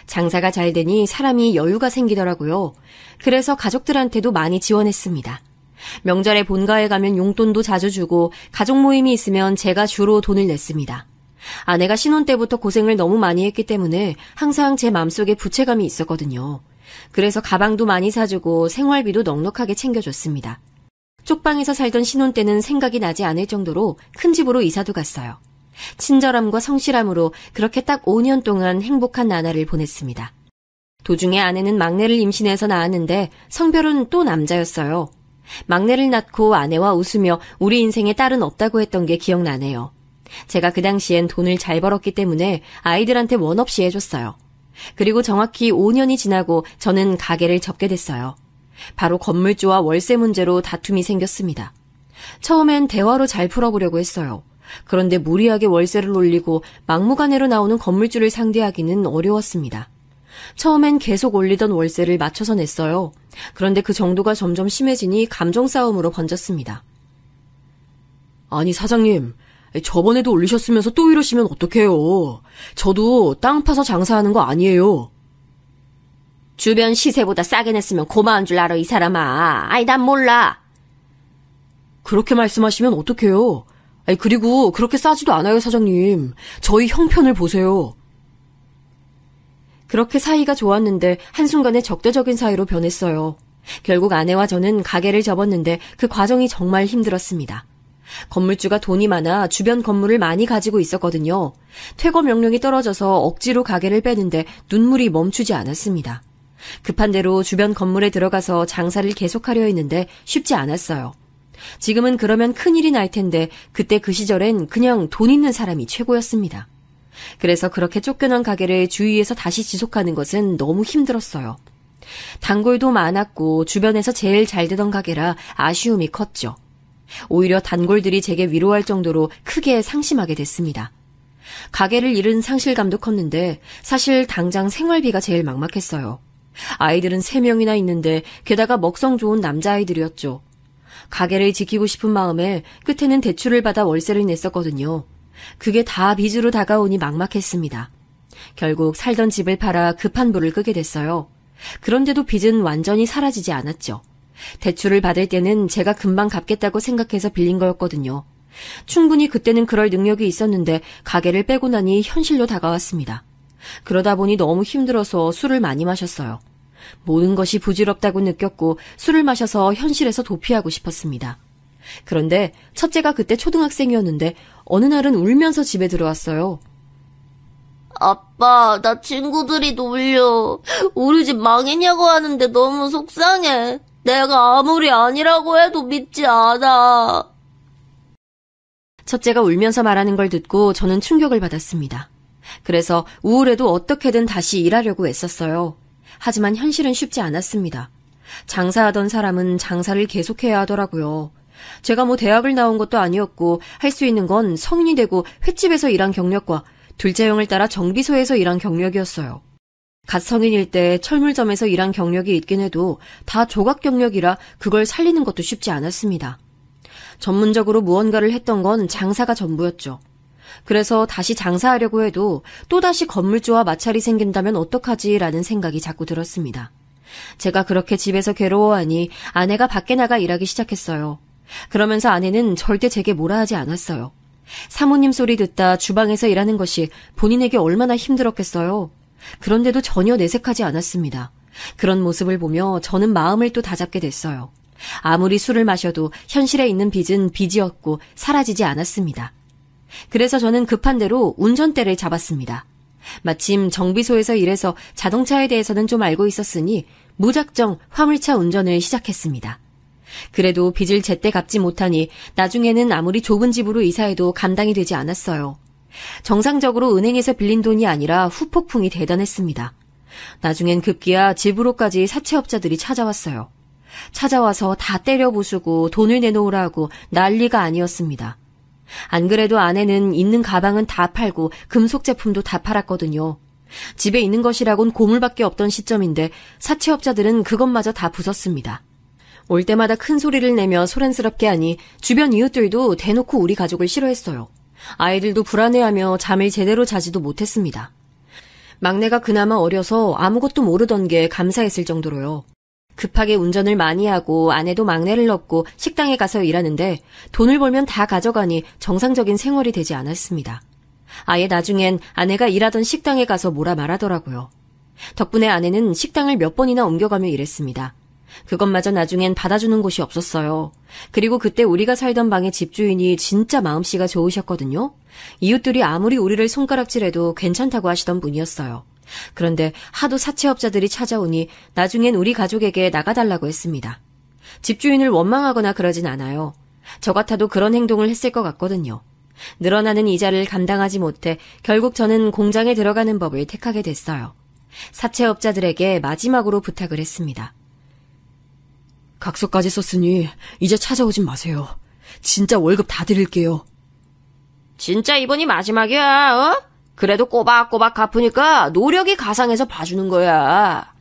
장사가 잘 되니 사람이 여유가 생기더라고요. 그래서 가족들한테도 많이 지원했습니다. 명절에 본가에 가면 용돈도 자주 주고 가족 모임이 있으면 제가 주로 돈을 냈습니다. 아내가 신혼 때부터 고생을 너무 많이 했기 때문에 항상 제 맘속에 부채감이 있었거든요. 그래서 가방도 많이 사주고 생활비도 넉넉하게 챙겨줬습니다. 쪽방에서 살던 신혼 때는 생각이 나지 않을 정도로 큰 집으로 이사도 갔어요. 친절함과 성실함으로 그렇게 딱 5년 동안 행복한 나날을 보냈습니다. 도중에 아내는 막내를 임신해서 낳았는데 성별은 또 남자였어요. 막내를 낳고 아내와 웃으며 우리 인생에 딸은 없다고 했던 게 기억나네요. 제가 그 당시엔 돈을 잘 벌었기 때문에 아이들한테 원 없이 해줬어요. 그리고 정확히 5년이 지나고 저는 가게를 접게 됐어요. 바로 건물주와 월세 문제로 다툼이 생겼습니다. 처음엔 대화로 잘 풀어보려고 했어요. 그런데 무리하게 월세를 올리고 막무가내로 나오는 건물주를 상대하기는 어려웠습니다. 처음엔 계속 올리던 월세를 맞춰서 냈어요. 그런데 그 정도가 점점 심해지니 감정 싸움으로 번졌습니다. 아니 사장님, 저번에도 올리셨으면서 또 이러시면 어떡해요. 저도 땅 파서 장사하는 거 아니에요. 주변 시세보다 싸게 냈으면 고마운 줄 알아 이 사람아. 아이 난 몰라. 그렇게 말씀하시면 어떡해요. 그리고 그렇게 싸지도 않아요 사장님. 저희 형편을 보세요. 그렇게 사이가 좋았는데 한순간에 적대적인 사이로 변했어요. 결국 아내와 저는 가게를 접었는데 그 과정이 정말 힘들었습니다. 건물주가 돈이 많아 주변 건물을 많이 가지고 있었거든요. 퇴거 명령이 떨어져서 억지로 가게를 빼는데 눈물이 멈추지 않았습니다. 급한 대로 주변 건물에 들어가서 장사를 계속하려 했는데 쉽지 않았어요. 지금은 그러면 큰일이 날 텐데 그때 그 시절엔 그냥 돈 있는 사람이 최고였습니다. 그래서 그렇게 쫓겨난 가게를 주위에서 다시 지속하는 것은 너무 힘들었어요. 단골도 많았고 주변에서 제일 잘 되던 가게라 아쉬움이 컸죠. 오히려 단골들이 제게 위로할 정도로 크게 상심하게 됐습니다. 가게를 잃은 상실감도 컸는데 사실 당장 생활비가 제일 막막했어요. 아이들은 3명이나 있는데 게다가 먹성 좋은 남자아이들이었죠. 가게를 지키고 싶은 마음에 끝에는 대출을 받아 월세를 냈었거든요. 그게 다 빚으로 다가오니 막막했습니다. 결국 살던 집을 팔아 급한 불을 끄게 됐어요. 그런데도 빚은 완전히 사라지지 않았죠. 대출을 받을 때는 제가 금방 갚겠다고 생각해서 빌린 거였거든요. 충분히 그때는 그럴 능력이 있었는데 가게를 빼고 나니 현실로 다가왔습니다. 그러다 보니 너무 힘들어서 술을 많이 마셨어요. 모든 것이 부질없다고 느꼈고 술을 마셔서 현실에서 도피하고 싶었습니다. 그런데 첫째가 그때 초등학생이었는데 어느 날은 울면서 집에 들어왔어요. 아빠, 나 친구들이 놀려. 우리 집 망했냐고 하는데 너무 속상해. 내가 아무리 아니라고 해도 믿지 않아. 첫째가 울면서 말하는 걸 듣고 저는 충격을 받았습니다. 그래서 우울해도 어떻게든 다시 일하려고 애썼어요. 하지만 현실은 쉽지 않았습니다. 장사하던 사람은 장사를 계속해야 하더라고요. 제가 대학을 나온 것도 아니었고 할 수 있는 건 성인이 되고 횟집에서 일한 경력과 둘째 형을 따라 정비소에서 일한 경력이었어요. 갓 성인일 때 철물점에서 일한 경력이 있긴 해도 다 조각 경력이라 그걸 살리는 것도 쉽지 않았습니다. 전문적으로 무언가를 했던 건 장사가 전부였죠. 그래서 다시 장사하려고 해도 또다시 건물주와 마찰이 생긴다면 어떡하지라는 생각이 자꾸 들었습니다. 제가 그렇게 집에서 괴로워하니 아내가 밖에 나가 일하기 시작했어요. 그러면서 아내는 절대 제게 뭐라 하지 않았어요. 사모님 소리 듣다 주방에서 일하는 것이 본인에게 얼마나 힘들었겠어요. 그런데도 전혀 내색하지 않았습니다. 그런 모습을 보며 저는 마음을 또 다잡게 됐어요. 아무리 술을 마셔도 현실에 있는 빚은 빚이었고 사라지지 않았습니다. 그래서 저는 급한 대로 운전대를 잡았습니다. 마침 정비소에서 일해서 자동차에 대해서는 좀 알고 있었으니 무작정 화물차 운전을 시작했습니다. 그래도 빚을 제때 갚지 못하니 나중에는 아무리 좁은 집으로 이사해도 감당이 되지 않았어요. 정상적으로 은행에서 빌린 돈이 아니라 후폭풍이 대단했습니다. 나중엔 급기야 집으로까지 사채업자들이 찾아왔어요. 찾아와서 다 때려 부수고 돈을 내놓으라 하고 난리가 아니었습니다. 안 그래도 아내는 있는 가방은 다 팔고 금속 제품도 다 팔았거든요. 집에 있는 것이라곤 고물밖에 없던 시점인데 사채업자들은 그것마저 다 부쉈습니다. 올 때마다 큰 소리를 내며 소란스럽게 하니 주변 이웃들도 대놓고 우리 가족을 싫어했어요. 아이들도 불안해하며 잠을 제대로 자지도 못했습니다. 막내가 그나마 어려서 아무것도 모르던 게 감사했을 정도로요. 급하게 운전을 많이 하고 아내도 막내를 넣고 식당에 가서 일하는데 돈을 벌면 다 가져가니 정상적인 생활이 되지 않았습니다. 아예 나중엔 아내가 일하던 식당에 가서 뭐라 말하더라고요. 덕분에 아내는 식당을 몇 번이나 옮겨가며 일했습니다. 그것마저 나중엔 받아주는 곳이 없었어요. 그리고 그때 우리가 살던 방의 집주인이 진짜 마음씨가 좋으셨거든요. 이웃들이 아무리 우리를 손가락질해도 괜찮다고 하시던 분이었어요. 그런데 하도 사채업자들이 찾아오니 나중엔 우리 가족에게 나가달라고 했습니다. 집주인을 원망하거나 그러진 않아요. 저 같아도 그런 행동을 했을 것 같거든요. 늘어나는 이자를 감당하지 못해 결국 저는 공장에 들어가는 법을 택하게 됐어요. 사채업자들에게 마지막으로 부탁을 했습니다. 각서까지 썼으니 이제 찾아오진 마세요. 진짜 월급 다 드릴게요. 진짜 이번이 마지막이야, 어? 그래도 꼬박꼬박 갚으니까 노력이 가상해서 봐주는 거야.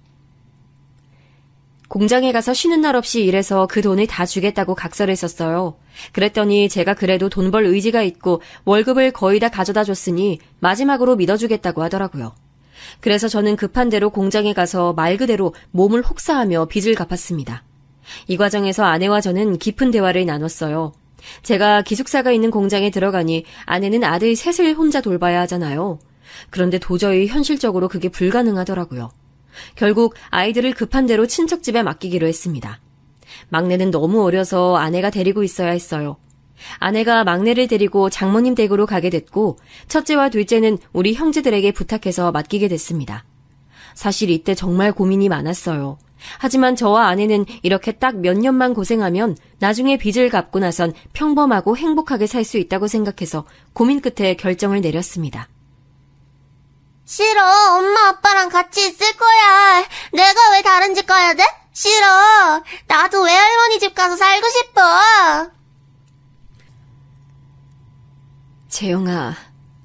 공장에 가서 쉬는 날 없이 일해서 그 돈을 다 주겠다고 각서를 썼어요. 그랬더니 제가 그래도 돈 벌 의지가 있고 월급을 거의 다 가져다 줬으니 마지막으로 믿어주겠다고 하더라고요. 그래서 저는 급한 대로 공장에 가서 말 그대로 몸을 혹사하며 빚을 갚았습니다. 이 과정에서 아내와 저는 깊은 대화를 나눴어요. 제가 기숙사가 있는 공장에 들어가니 아내는 아들 셋을 혼자 돌봐야 하잖아요. 그런데 도저히 현실적으로 그게 불가능하더라고요. 결국 아이들을 급한 대로 친척 집에 맡기기로 했습니다. 막내는 너무 어려서 아내가 데리고 있어야 했어요. 아내가 막내를 데리고 장모님 댁으로 가게 됐고 첫째와 둘째는 우리 형제들에게 부탁해서 맡기게 됐습니다. 사실 이때 정말 고민이 많았어요. 하지만 저와 아내는 이렇게 딱 몇 년만 고생하면 나중에 빚을 갚고 나선 평범하고 행복하게 살 수 있다고 생각해서 고민 끝에 결정을 내렸습니다. 싫어. 엄마 아빠랑 같이 있을 거야. 내가 왜 다른 집 가야 돼? 싫어. 나도 외할머니 집 가서 살고 싶어. 재영아,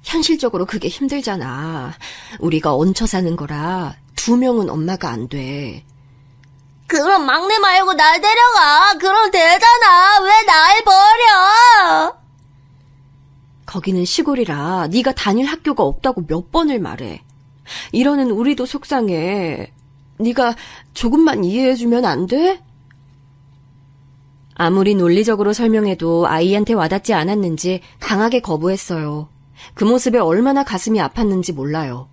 현실적으로 그게 힘들잖아. 우리가 얹혀 사는 거라 2명은 엄마가 안 돼. 그럼 막내 말고 날 데려가. 그럼 되잖아. 왜 날 버려? 거기는 시골이라 네가 다닐 학교가 없다고 몇 번을 말해. 이러는 우리도 속상해. 네가 조금만 이해해주면 안 돼? 아무리 논리적으로 설명해도 아이한테 와닿지 않았는지 강하게 거부했어요. 그 모습에 얼마나 가슴이 아팠는지 몰라요.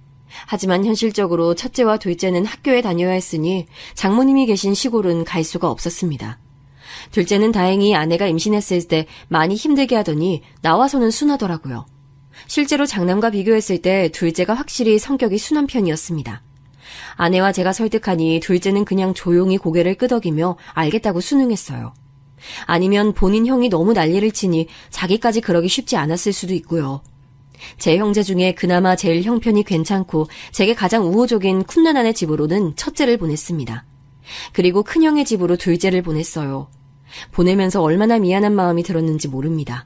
하지만 현실적으로 첫째와 둘째는 학교에 다녀야 했으니 장모님이 계신 시골은 갈 수가 없었습니다. 둘째는 다행히 아내가 임신했을 때 많이 힘들게 하더니 나와서는 순하더라고요. 실제로 장남과 비교했을 때 둘째가 확실히 성격이 순한 편이었습니다. 아내와 제가 설득하니 둘째는 그냥 조용히 고개를 끄덕이며 알겠다고 순응했어요. 아니면 본인 형이 너무 난리를 치니 자기까지 그러기 쉽지 않았을 수도 있고요. 제 형제 중에 그나마 제일 형편이 괜찮고 제게 가장 우호적인 쿤나난의 집으로는 첫째를 보냈습니다. 그리고 큰형의 집으로 둘째를 보냈어요. 보내면서 얼마나 미안한 마음이 들었는지 모릅니다.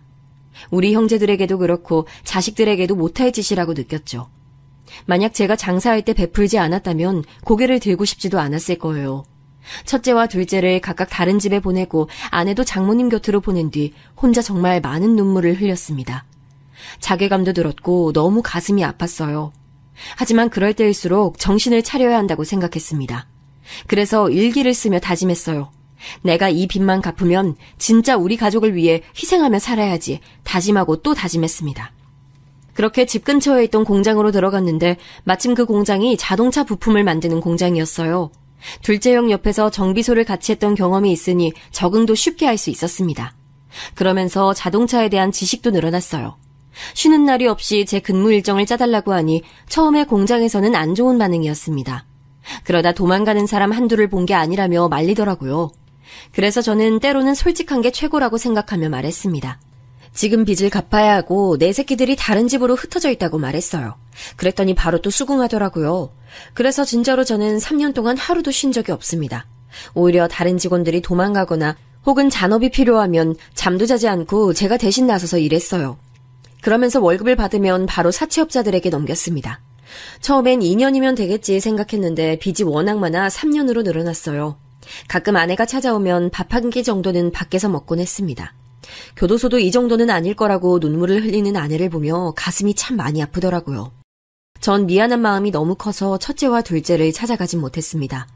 우리 형제들에게도 그렇고 자식들에게도 못할 짓이라고 느꼈죠. 만약 제가 장사할 때 베풀지 않았다면 고개를 들고 싶지도 않았을 거예요. 첫째와 둘째를 각각 다른 집에 보내고 아내도 장모님 곁으로 보낸 뒤 혼자 정말 많은 눈물을 흘렸습니다. 자괴감도 들었고 너무 가슴이 아팠어요. 하지만 그럴 때일수록 정신을 차려야 한다고 생각했습니다. 그래서 일기를 쓰며 다짐했어요. 내가 이 빚만 갚으면 진짜 우리 가족을 위해 희생하며 살아야지 다짐하고 또 다짐했습니다. 그렇게 집 근처에 있던 공장으로 들어갔는데 마침 그 공장이 자동차 부품을 만드는 공장이었어요. 둘째 형 옆에서 정비소를 같이 했던 경험이 있으니 적응도 쉽게 할 수 있었습니다. 그러면서 자동차에 대한 지식도 늘어났어요. 쉬는 날이 없이 제 근무 일정을 짜달라고 하니 처음에 공장에서는 안 좋은 반응이었습니다. 그러다 도망가는 사람 한두를 본 게 아니라며 말리더라고요. 그래서 저는 때로는 솔직한 게 최고라고 생각하며 말했습니다. 지금 빚을 갚아야 하고 내 새끼들이 다른 집으로 흩어져 있다고 말했어요. 그랬더니 바로 또 수긍하더라고요. 그래서 진짜로 저는 3년 동안 하루도 쉰 적이 없습니다. 오히려 다른 직원들이 도망가거나 혹은 잔업이 필요하면 잠도 자지 않고 제가 대신 나서서 일했어요. 그러면서 월급을 받으면 바로 사채업자들에게 넘겼습니다. 처음엔 2년이면 되겠지 생각했는데 빚이 워낙 많아 3년으로 늘어났어요. 가끔 아내가 찾아오면 밥 한 끼 정도는 밖에서 먹곤 했습니다. 교도소도 이 정도는 아닐 거라고 눈물을 흘리는 아내를 보며 가슴이 참 많이 아프더라고요. 전 미안한 마음이 너무 커서 첫째와 둘째를 찾아가진 못했습니다.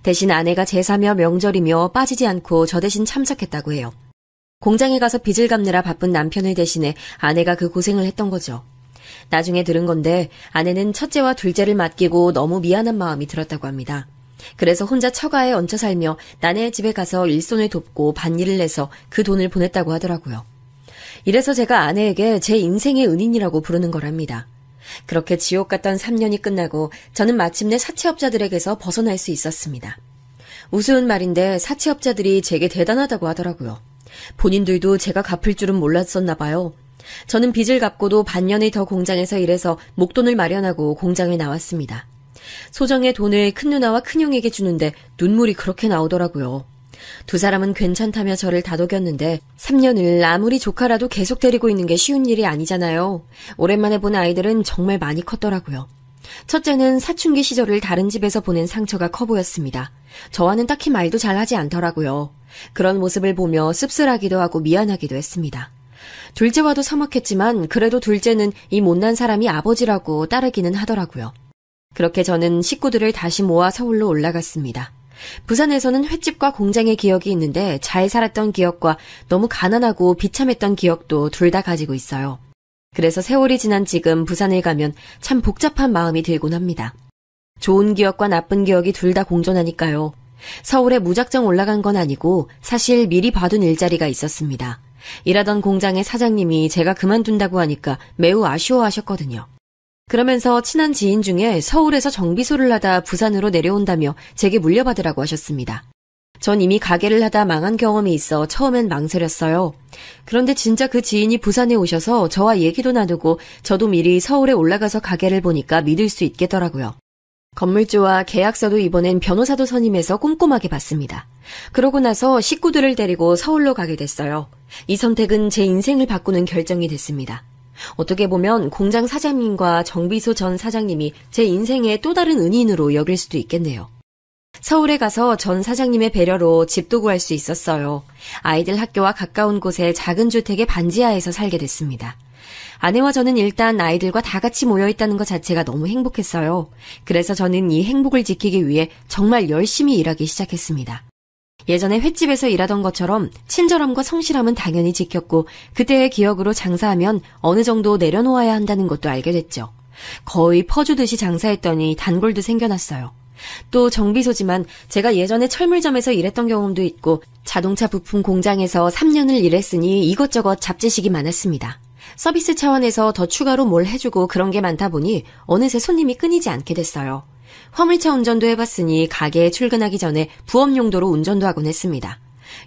대신 아내가 제사며 명절이며 빠지지 않고 저 대신 참석했다고 해요. 공장에 가서 빚을 갚느라 바쁜 남편을 대신해 아내가 그 고생을 했던 거죠. 나중에 들은 건데 아내는 첫째와 둘째를 맡기고 너무 미안한 마음이 들었다고 합니다. 그래서 혼자 처가에 얹혀 살며 나네 집에 가서 일손을 돕고 밭일을 내서 그 돈을 보냈다고 하더라고요. 이래서 제가 아내에게 제 인생의 은인이라고 부르는 거랍니다. 그렇게 지옥 같던 3년이 끝나고 저는 마침내 사채업자들에게서 벗어날 수 있었습니다. 우스운 말인데 사채업자들이 제게 대단하다고 하더라고요. 본인들도 제가 갚을 줄은 몰랐었나 봐요. 저는 빚을 갚고도 반년을 더 공장에서 일해서 목돈을 마련하고 공장에 나왔습니다. 소정의 돈을 큰누나와 큰형에게 주는데 눈물이 그렇게 나오더라고요. 두 사람은 괜찮다며 저를 다독였는데 3년을 아무리 조카라도 계속 데리고 있는 게 쉬운 일이 아니잖아요. 오랜만에 본 아이들은 정말 많이 컸더라고요. 첫째는 사춘기 시절을 다른 집에서 보낸 상처가 커 보였습니다. 저와는 딱히 말도 잘하지 않더라고요. 그런 모습을 보며 씁쓸하기도 하고 미안하기도 했습니다. 둘째와도 서먹했지만 그래도 둘째는 이 못난 사람이 아버지라고 따르기는 하더라고요. 그렇게 저는 식구들을 다시 모아 서울로 올라갔습니다. 부산에서는 횟집과 공장의 기억이 있는데 잘 살았던 기억과 너무 가난하고 비참했던 기억도 둘 다 가지고 있어요. 그래서 세월이 지난 지금 부산에 가면 참 복잡한 마음이 들곤 합니다. 좋은 기억과 나쁜 기억이 둘 다 공존하니까요. 서울에 무작정 올라간 건 아니고 사실 미리 봐둔 일자리가 있었습니다. 일하던 공장의 사장님이 제가 그만둔다고 하니까 매우 아쉬워하셨거든요. 그러면서 친한 지인 중에 서울에서 정비소를 하다 부산으로 내려온다며 제게 물려받으라고 하셨습니다. 전 이미 가게를 하다 망한 경험이 있어 처음엔 망설였어요. 그런데 진짜 그 지인이 부산에 오셔서 저와 얘기도 나누고 저도 미리 서울에 올라가서 가게를 보니까 믿을 수 있겠더라고요. 건물주와 계약서도 이번엔 변호사도 선임해서 꼼꼼하게 봤습니다. 그러고 나서 식구들을 데리고 서울로 가게 됐어요. 이 선택은 제 인생을 바꾸는 결정이 됐습니다. 어떻게 보면 공장 사장님과 정비소 전 사장님이 제 인생의 또 다른 은인으로 여길 수도 있겠네요. 서울에 가서 전 사장님의 배려로 집도 구할 수 있었어요. 아이들 학교와 가까운 곳에 작은 주택의 반지하에서 살게 됐습니다. 아내와 저는 일단 아이들과 다 같이 모여있다는 것 자체가 너무 행복했어요. 그래서 저는 이 행복을 지키기 위해 정말 열심히 일하기 시작했습니다. 예전에 횟집에서 일하던 것처럼 친절함과 성실함은 당연히 지켰고 그때의 기억으로 장사하면 어느 정도 내려놓아야 한다는 것도 알게 됐죠. 거의 퍼주듯이 장사했더니 단골도 생겨났어요. 또 정비소지만 제가 예전에 철물점에서 일했던 경험도 있고 자동차 부품 공장에서 3년을 일했으니 이것저것 잡지식이 많았습니다. 서비스 차원에서 더 추가로 뭘 해주고 그런 게 많다 보니 어느새 손님이 끊이지 않게 됐어요. 화물차 운전도 해봤으니 가게에 출근하기 전에 부업 용도로 운전도 하곤 했습니다.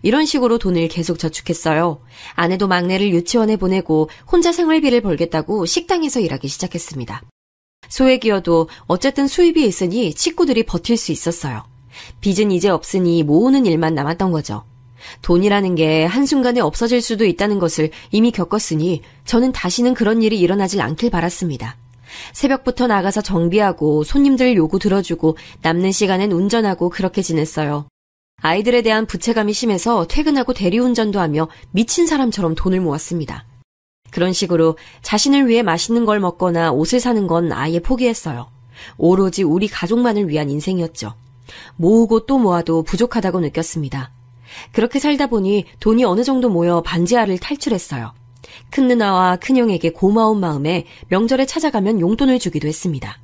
이런 식으로 돈을 계속 저축했어요. 아내도 막내를 유치원에 보내고 혼자 생활비를 벌겠다고 식당에서 일하기 시작했습니다. 소액이어도 어쨌든 수입이 있으니 식구들이 버틸 수 있었어요. 빚은 이제 없으니 모으는 일만 남았던 거죠. 돈이라는 게 한순간에 없어질 수도 있다는 것을 이미 겪었으니 저는 다시는 그런 일이 일어나질 않길 바랐습니다. 새벽부터 나가서 정비하고 손님들 요구 들어주고 남는 시간엔 운전하고 그렇게 지냈어요. 아이들에 대한 부채감이 심해서 퇴근하고 대리운전도 하며 미친 사람처럼 돈을 모았습니다. 그런 식으로 자신을 위해 맛있는 걸 먹거나 옷을 사는 건 아예 포기했어요. 오로지 우리 가족만을 위한 인생이었죠. 모으고 또 모아도 부족하다고 느꼈습니다. 그렇게 살다 보니 돈이 어느 정도 모여 반지하를 탈출했어요. 큰 누나와 큰형에게 고마운 마음에 명절에 찾아가면 용돈을 주기도 했습니다.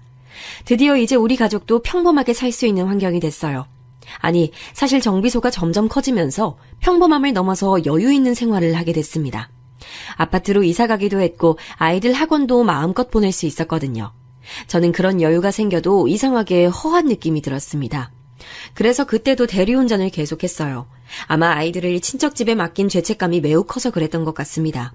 드디어 이제 우리 가족도 평범하게 살 수 있는 환경이 됐어요. 아니, 사실 정비소가 점점 커지면서 평범함을 넘어서 여유 있는 생활을 하게 됐습니다. 아파트로 이사 가기도 했고 아이들 학원도 마음껏 보낼 수 있었거든요. 저는 그런 여유가 생겨도 이상하게 허한 느낌이 들었습니다. 그래서 그때도 대리운전을 계속했어요. 아마 아이들을 친척집에 맡긴 죄책감이 매우 커서 그랬던 것 같습니다.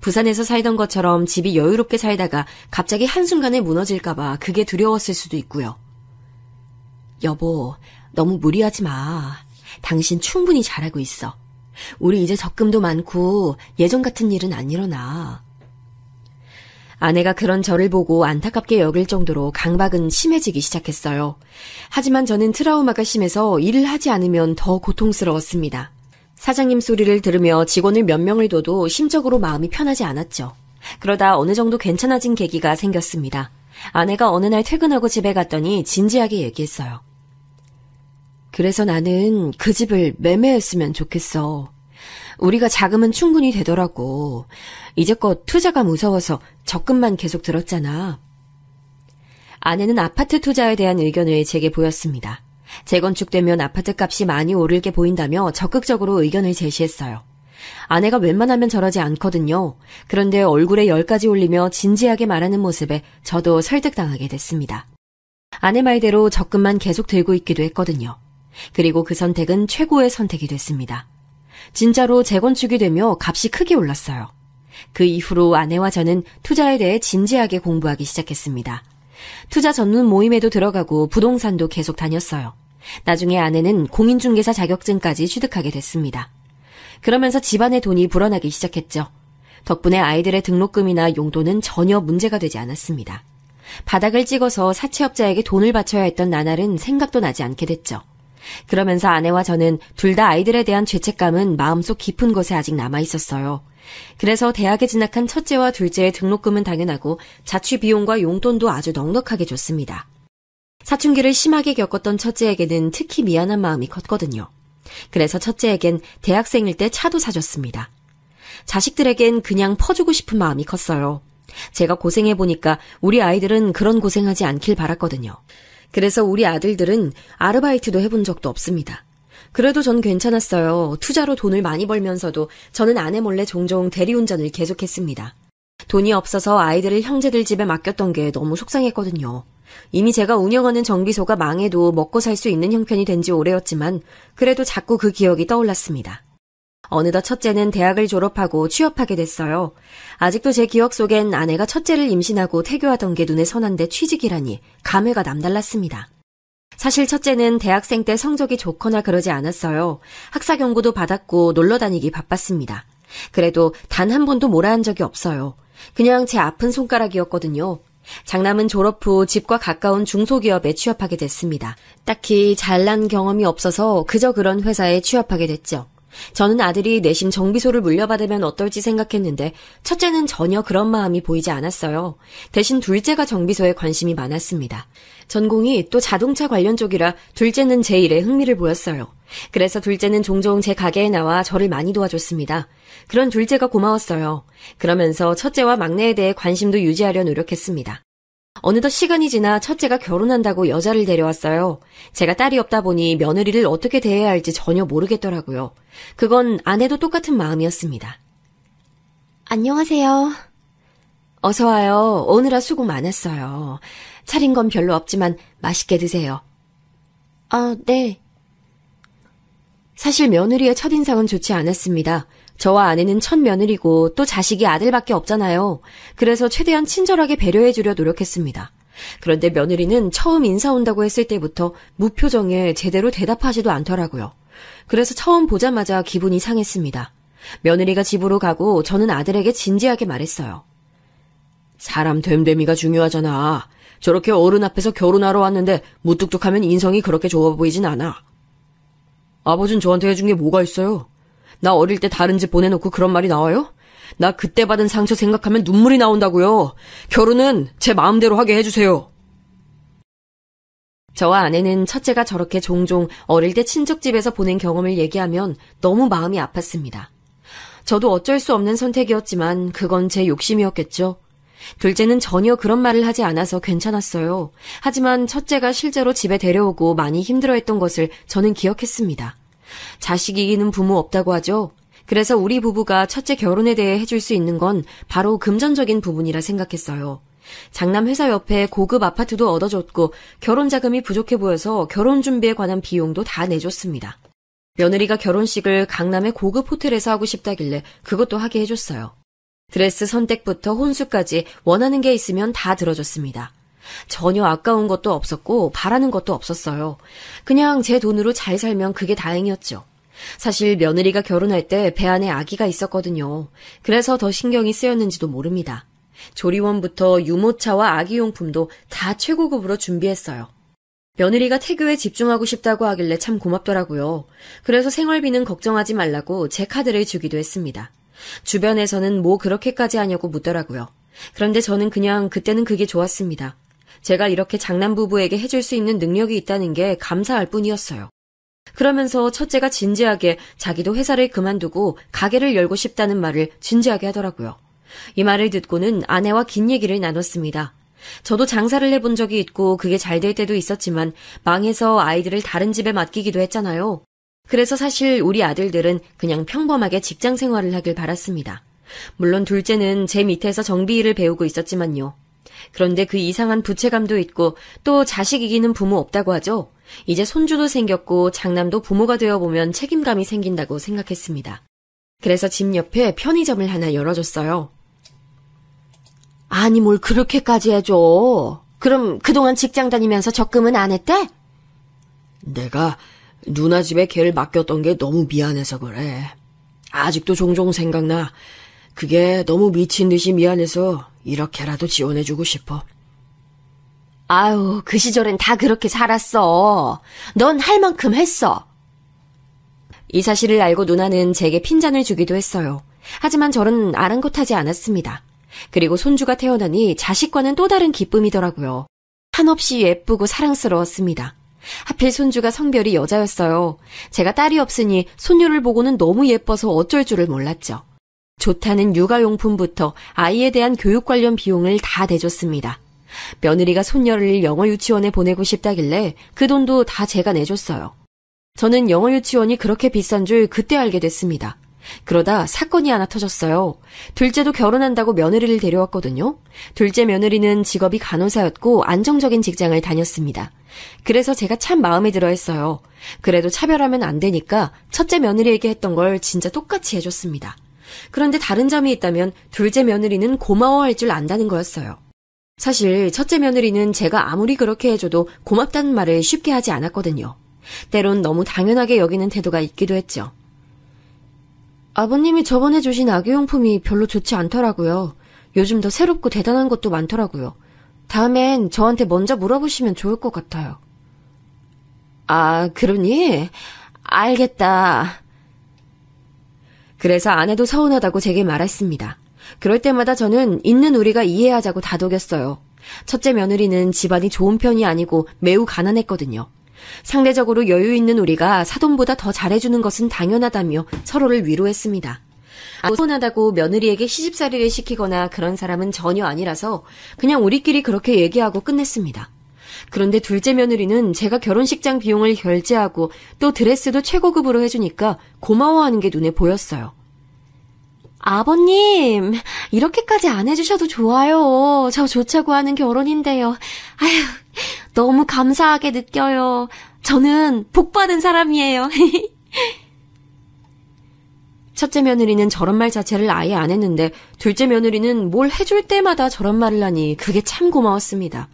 부산에서 살던 것처럼 집이 여유롭게 살다가 갑자기 한순간에 무너질까봐 그게 두려웠을 수도 있고요. 여보, 너무 무리하지 마. 당신 충분히 잘하고 있어. 우리 이제 적금도 많고 예전 같은 일은 안 일어나. 아내가 그런 저를 보고 안타깝게 여길 정도로 강박은 심해지기 시작했어요. 하지만 저는 트라우마가 심해서 일을 하지 않으면 더 고통스러웠습니다. 사장님 소리를 들으며 직원을 몇 명을 둬도 심적으로 마음이 편하지 않았죠. 그러다 어느 정도 괜찮아진 계기가 생겼습니다. 아내가 어느 날 퇴근하고 집에 갔더니 진지하게 얘기했어요. 그래서 나는 그 집을 매매했으면 좋겠어. 우리가 자금은 충분히 되더라고. 이제껏 투자가 무서워서 적금만 계속 들었잖아. 아내는 아파트 투자에 대한 의견을 제게 보였습니다. 재건축되면 아파트 값이 많이 오르게 보인다며 적극적으로 의견을 제시했어요. 아내가 웬만하면 저러지 않거든요. 그런데 얼굴에 열까지 올리며 진지하게 말하는 모습에 저도 설득당하게 됐습니다. 아내 말대로 적금만 계속 들고 있기도 했거든요. 그리고 그 선택은 최고의 선택이 됐습니다. 진짜로 재건축이 되며 값이 크게 올랐어요. 그 이후로 아내와 저는 투자에 대해 진지하게 공부하기 시작했습니다. 투자 전문 모임에도 들어가고 부동산도 계속 다녔어요. 나중에 아내는 공인중개사 자격증까지 취득하게 됐습니다. 그러면서 집안의 돈이 불어나기 시작했죠. 덕분에 아이들의 등록금이나 용돈은 전혀 문제가 되지 않았습니다. 바닥을 찍어서 사채업자에게 돈을 바쳐야 했던 나날은 생각도 나지 않게 됐죠. 그러면서 아내와 저는 둘 다 아이들에 대한 죄책감은 마음속 깊은 곳에 아직 남아있었어요. 그래서 대학에 진학한 첫째와 둘째의 등록금은 당연하고 자취 비용과 용돈도 아주 넉넉하게 줬습니다. 사춘기를 심하게 겪었던 첫째에게는 특히 미안한 마음이 컸거든요. 그래서 첫째에겐 대학생일 때 차도 사줬습니다. 자식들에겐 그냥 퍼주고 싶은 마음이 컸어요. 제가 고생해보니까 우리 아이들은 그런 고생하지 않길 바랐거든요. 그래서 우리 아들들은 아르바이트도 해본 적도 없습니다. 그래도 전 괜찮았어요. 투자로 돈을 많이 벌면서도 저는 아내 몰래 종종 대리운전을 계속했습니다. 돈이 없어서 아이들을 형제들 집에 맡겼던 게 너무 속상했거든요. 이미 제가 운영하는 정비소가 망해도 먹고 살 수 있는 형편이 된 지 오래였지만 그래도 자꾸 그 기억이 떠올랐습니다. 어느덧 첫째는 대학을 졸업하고 취업하게 됐어요. 아직도 제 기억 속엔 아내가 첫째를 임신하고 태교하던 게 눈에 선한데 취직이라니 감회가 남달랐습니다. 사실 첫째는 대학생 때 성적이 좋거나 그러지 않았어요. 학사 경고도 받았고 놀러 다니기 바빴습니다. 그래도 단 한 번도 뭐라 한 적이 없어요. 그냥 제 아픈 손가락이었거든요. 장남은 졸업 후 집과 가까운 중소기업에 취업하게 됐습니다. 딱히 잘난 경험이 없어서 그저 그런 회사에 취업하게 됐죠. 저는 아들이 내심 정비소를 물려받으면 어떨지 생각했는데 첫째는 전혀 그런 마음이 보이지 않았어요. 대신 둘째가 정비소에 관심이 많았습니다. 전공이 또 자동차 관련 쪽이라 둘째는 제 일에 흥미를 보였어요. 그래서 둘째는 종종 제 가게에 나와 저를 많이 도와줬습니다. 그런 둘째가 고마웠어요. 그러면서 첫째와 막내에 대해 관심도 유지하려 노력했습니다. 어느덧 시간이 지나 첫째가 결혼한다고 여자를 데려왔어요. 제가 딸이 없다 보니 며느리를 어떻게 대해야 할지 전혀 모르겠더라고요. 그건 아내도 똑같은 마음이었습니다. 안녕하세요. 어서 와요. 오느라 수고 많았어요. 차린 건 별로 없지만 맛있게 드세요. 아, 네. 사실 며느리의 첫인상은 좋지 않았습니다. 저와 아내는 첫 며느리고 또 자식이 아들밖에 없잖아요. 그래서 최대한 친절하게 배려해주려 노력했습니다. 그런데 며느리는 처음 인사 온다고 했을 때부터 무표정에 제대로 대답하지도 않더라고요. 그래서 처음 보자마자 기분이 상했습니다. 며느리가 집으로 가고 저는 아들에게 진지하게 말했어요. 사람 됨됨이가 중요하잖아. 저렇게 어른 앞에서 결혼하러 왔는데 무뚝뚝하면 인성이 그렇게 좋아 보이진 않아. 아버지는 저한테 해준 게 뭐가 있어요? 나 어릴 때 다른 집 보내놓고 그런 말이 나와요? 나 그때 받은 상처 생각하면 눈물이 나온다고요. 결혼은 제 마음대로 하게 해주세요. 저와 아내는 첫째가 저렇게 종종 어릴 때 친척집에서 보낸 경험을 얘기하면 너무 마음이 아팠습니다. 저도 어쩔 수 없는 선택이었지만 그건 제 욕심이었겠죠. 둘째는 전혀 그런 말을 하지 않아서 괜찮았어요. 하지만 첫째가 실제로 집에 데려오고 많이 힘들어했던 것을 저는 기억했습니다. 자식 이기는 부모 없다고 하죠. 그래서 우리 부부가 첫째 결혼에 대해 해줄 수 있는 건 바로 금전적인 부분이라 생각했어요. 장남 회사 옆에 고급 아파트도 얻어줬고 결혼 자금이 부족해 보여서 결혼 준비에 관한 비용도 다 내줬습니다. 며느리가 결혼식을 강남의 고급 호텔에서 하고 싶다길래 그것도 하게 해줬어요. 드레스 선택부터 혼수까지 원하는 게 있으면 다 들어줬습니다. 전혀 아까운 것도 없었고 바라는 것도 없었어요. 그냥 제 돈으로 잘 살면 그게 다행이었죠. 사실 며느리가 결혼할 때 배 안에 아기가 있었거든요. 그래서 더 신경이 쓰였는지도 모릅니다. 조리원부터 유모차와 아기용품도 다 최고급으로 준비했어요. 며느리가 태교에 집중하고 싶다고 하길래 참 고맙더라고요. 그래서 생활비는 걱정하지 말라고 제 카드를 주기도 했습니다. 주변에서는 뭐 그렇게까지 하냐고 묻더라고요. 그런데 저는 그냥 그때는 그게 좋았습니다. 제가 이렇게 장남부부에게 해줄 수 있는 능력이 있다는 게 감사할 뿐이었어요. 그러면서 첫째가 진지하게 자기도 회사를 그만두고 가게를 열고 싶다는 말을 진지하게 하더라고요. 이 말을 듣고는 아내와 긴 얘기를 나눴습니다. 저도 장사를 해본 적이 있고 그게 잘 될 때도 있었지만 망해서 아이들을 다른 집에 맡기기도 했잖아요. 그래서 사실 우리 아들들은 그냥 평범하게 직장 생활을 하길 바랐습니다. 물론 둘째는 제 밑에서 정비 일을 배우고 있었지만요. 그런데 그 이상한 부채감도 있고 또 자식 이기는 부모 없다고 하죠. 이제 손주도 생겼고 장남도 부모가 되어보면 책임감이 생긴다고 생각했습니다. 그래서 집 옆에 편의점을 하나 열어줬어요. 아니 뭘 그렇게까지 해줘. 그럼 그동안 직장 다니면서 적금은 안 했대? 내가 누나 집에 걔를 맡겼던 게 너무 미안해서 그래. 아직도 종종 생각나. 그게 너무 미친 듯이 미안해서 이렇게라도 지원해주고 싶어. 아유, 그 시절엔 다 그렇게 살았어. 넌 할 만큼 했어. 이 사실을 알고 누나는 제게 핀잔을 주기도 했어요. 하지만 저는 아랑곳하지 않았습니다. 그리고 손주가 태어나니 자식과는 또 다른 기쁨이더라고요. 한없이 예쁘고 사랑스러웠습니다. 하필 손주가 성별이 여자였어요. 제가 딸이 없으니 손녀를 보고는 너무 예뻐서 어쩔 줄을 몰랐죠. 좋다는 육아용품부터 아이에 대한 교육 관련 비용을 다 대줬습니다. 며느리가 손녀를 영어 유치원에 보내고 싶다길래 그 돈도 다 제가 내줬어요. 저는 영어 유치원이 그렇게 비싼 줄 그때 알게 됐습니다. 그러다 사건이 하나 터졌어요. 둘째도 결혼한다고 며느리를 데려왔거든요. 둘째 며느리는 직업이 간호사였고 안정적인 직장을 다녔습니다. 그래서 제가 참 마음에 들어 했어요. 그래도 차별하면 안 되니까 첫째 며느리에게 했던 걸 진짜 똑같이 해줬습니다. 그런데 다른 점이 있다면 둘째 며느리는 고마워할 줄 안다는 거였어요. 사실 첫째 며느리는 제가 아무리 그렇게 해줘도 고맙다는 말을 쉽게 하지 않았거든요. 때론 너무 당연하게 여기는 태도가 있기도 했죠. 아버님이 저번에 주신 아기용품이 별로 좋지 않더라고요. 요즘 더 새롭고 대단한 것도 많더라고요. 다음엔 저한테 먼저 물어보시면 좋을 것 같아요. 아, 그러니? 알겠다. 그래서 아내도 서운하다고 제게 말했습니다. 그럴 때마다 저는 있는 우리가 이해하자고 다독였어요. 첫째 며느리는 집안이 좋은 편이 아니고 매우 가난했거든요. 상대적으로 여유 있는 우리가 사돈보다 더 잘해주는 것은 당연하다며 서로를 위로했습니다. 서운하다고 며느리에게 시집살이를 시키거나 그런 사람은 전혀 아니라서 그냥 우리끼리 그렇게 얘기하고 끝냈습니다. 그런데 둘째 며느리는 제가 결혼식장 비용을 결제하고 또 드레스도 최고급으로 해주니까 고마워하는 게 눈에 보였어요. 아버님, 이렇게까지 안 해주셔도 좋아요. 저 좋자고 하는 결혼인데요. 아휴, 너무 감사하게 느껴요. 저는 복받은 사람이에요. 첫째 며느리는 저런 말 자체를 아예 안 했는데 둘째 며느리는 뭘 해줄 때마다 저런 말을 하니 그게 참 고마웠습니다.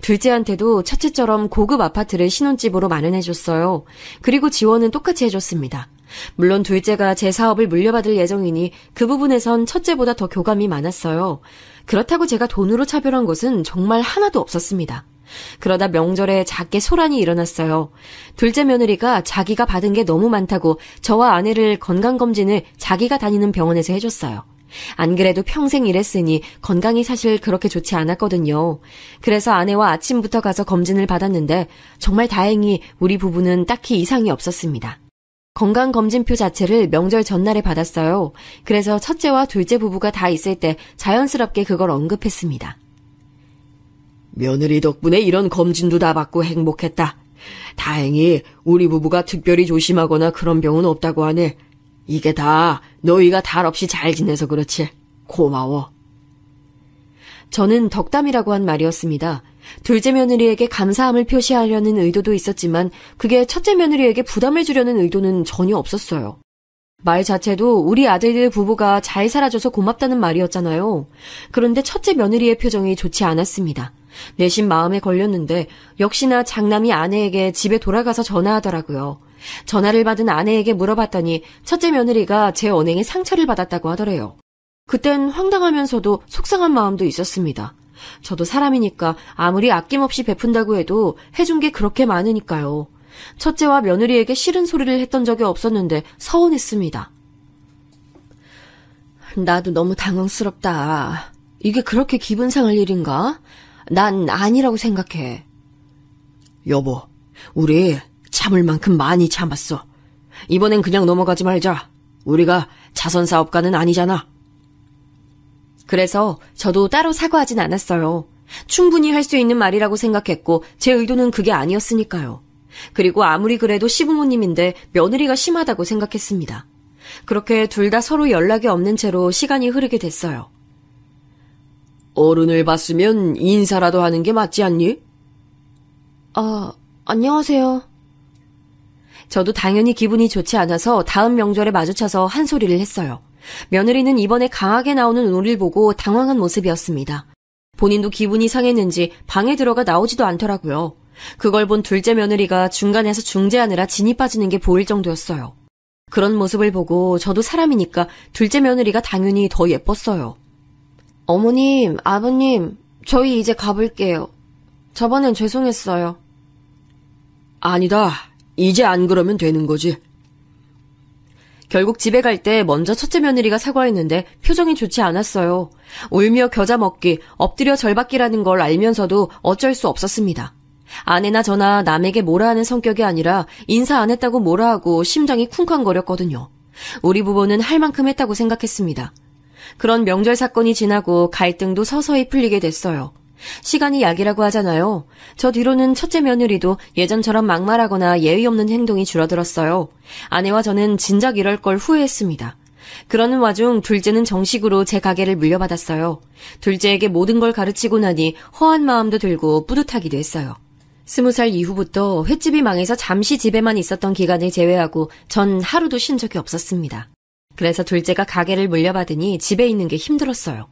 둘째한테도 첫째처럼 고급 아파트를 신혼집으로 마련해줬어요. 그리고 지원은 똑같이 해줬습니다. 물론 둘째가 제 사업을 물려받을 예정이니 그 부분에선 첫째보다 더 교감이 많았어요. 그렇다고 제가 돈으로 차별한 것은 정말 하나도 없었습니다. 그러다 명절에 작게 소란이 일어났어요. 둘째 며느리가 자기가 받은 게 너무 많다고 저와 아내를 건강검진을 자기가 다니는 병원에서 해줬어요. 안 그래도 평생 일했으니 건강이 사실 그렇게 좋지 않았거든요. 그래서 아내와 아침부터 가서 검진을 받았는데 정말 다행히 우리 부부는 딱히 이상이 없었습니다. 건강검진표 자체를 명절 전날에 받았어요. 그래서 첫째와 둘째 부부가 다 있을 때 자연스럽게 그걸 언급했습니다. 며느리 덕분에 이런 검진도 다 받고 행복했다. 다행히 우리 부부가 특별히 조심하거나 그런 병은 없다고 하네. 이게 다 너희가 탈 없이 잘 지내서 그렇지. 고마워. 저는 덕담이라고 한 말이었습니다. 둘째 며느리에게 감사함을 표시하려는 의도도 있었지만 그게 첫째 며느리에게 부담을 주려는 의도는 전혀 없었어요. 말 자체도 우리 아들들 부부가 잘 살아줘서 고맙다는 말이었잖아요. 그런데 첫째 며느리의 표정이 좋지 않았습니다. 내심 마음에 걸렸는데 역시나 장남이 아내에게 집에 돌아가서 전화하더라고요. 전화를 받은 아내에게 물어봤더니 첫째 며느리가 제 언행에 상처를 받았다고 하더래요. 그땐 황당하면서도 속상한 마음도 있었습니다. 저도 사람이니까 아무리 아낌없이 베푼다고 해도 해준 게 그렇게 많으니까요. 첫째와 며느리에게 싫은 소리를 했던 적이 없었는데 서운했습니다. 나도 너무 당황스럽다. 이게 그렇게 기분 상할 일인가? 난 아니라고 생각해. 여보, 우리 참을 만큼 많이 참았어. 이번엔 그냥 넘어가지 말자. 우리가 자선사업가는 아니잖아. 그래서 저도 따로 사과하진 않았어요. 충분히 할 수 있는 말이라고 생각했고 제 의도는 그게 아니었으니까요. 그리고 아무리 그래도 시부모님인데 며느리가 심하다고 생각했습니다. 그렇게 둘 다 서로 연락이 없는 채로 시간이 흐르게 됐어요. 어른을 봤으면 인사라도 하는 게 맞지 않니? 안녕하세요. 저도 당연히 기분이 좋지 않아서 다음 명절에 마주쳐서 한 소리를 했어요. 며느리는 이번에 강하게 나오는 우리를 보고 당황한 모습이었습니다. 본인도 기분이 상했는지 방에 들어가 나오지도 않더라고요. 그걸 본 둘째 며느리가 중간에서 중재하느라 진이 빠지는 게 보일 정도였어요. 그런 모습을 보고 저도 사람이니까 둘째 며느리가 당연히 더 예뻤어요. 어머님, 아버님, 저희 이제 가볼게요. 저번엔 죄송했어요. 아니다. 이제 안 그러면 되는 거지. 결국 집에 갈 때 먼저 첫째 며느리가 사과했는데 표정이 좋지 않았어요. 울며 겨자 먹기, 엎드려 절받기라는 걸 알면서도 어쩔 수 없었습니다. 아내나 저나 남에게 뭐라 하는 성격이 아니라 인사 안 했다고 뭐라 하고 심장이 쿵쾅거렸거든요. 우리 부부는 할 만큼 했다고 생각했습니다. 그런 명절 사건이 지나고 갈등도 서서히 풀리게 됐어요. 시간이 약이라고 하잖아요. 저 뒤로는 첫째 며느리도 예전처럼 막말하거나 예의 없는 행동이 줄어들었어요. 아내와 저는 진작 이럴 걸 후회했습니다. 그러는 와중 둘째는 정식으로 제 가게를 물려받았어요. 둘째에게 모든 걸 가르치고 나니 허한 마음도 들고 뿌듯하기도 했어요. 20살 이후부터 횟집이 망해서 잠시 집에만 있었던 기간을 제외하고 전 하루도 쉰 적이 없었습니다. 그래서 둘째가 가게를 물려받으니 집에 있는 게 힘들었어요.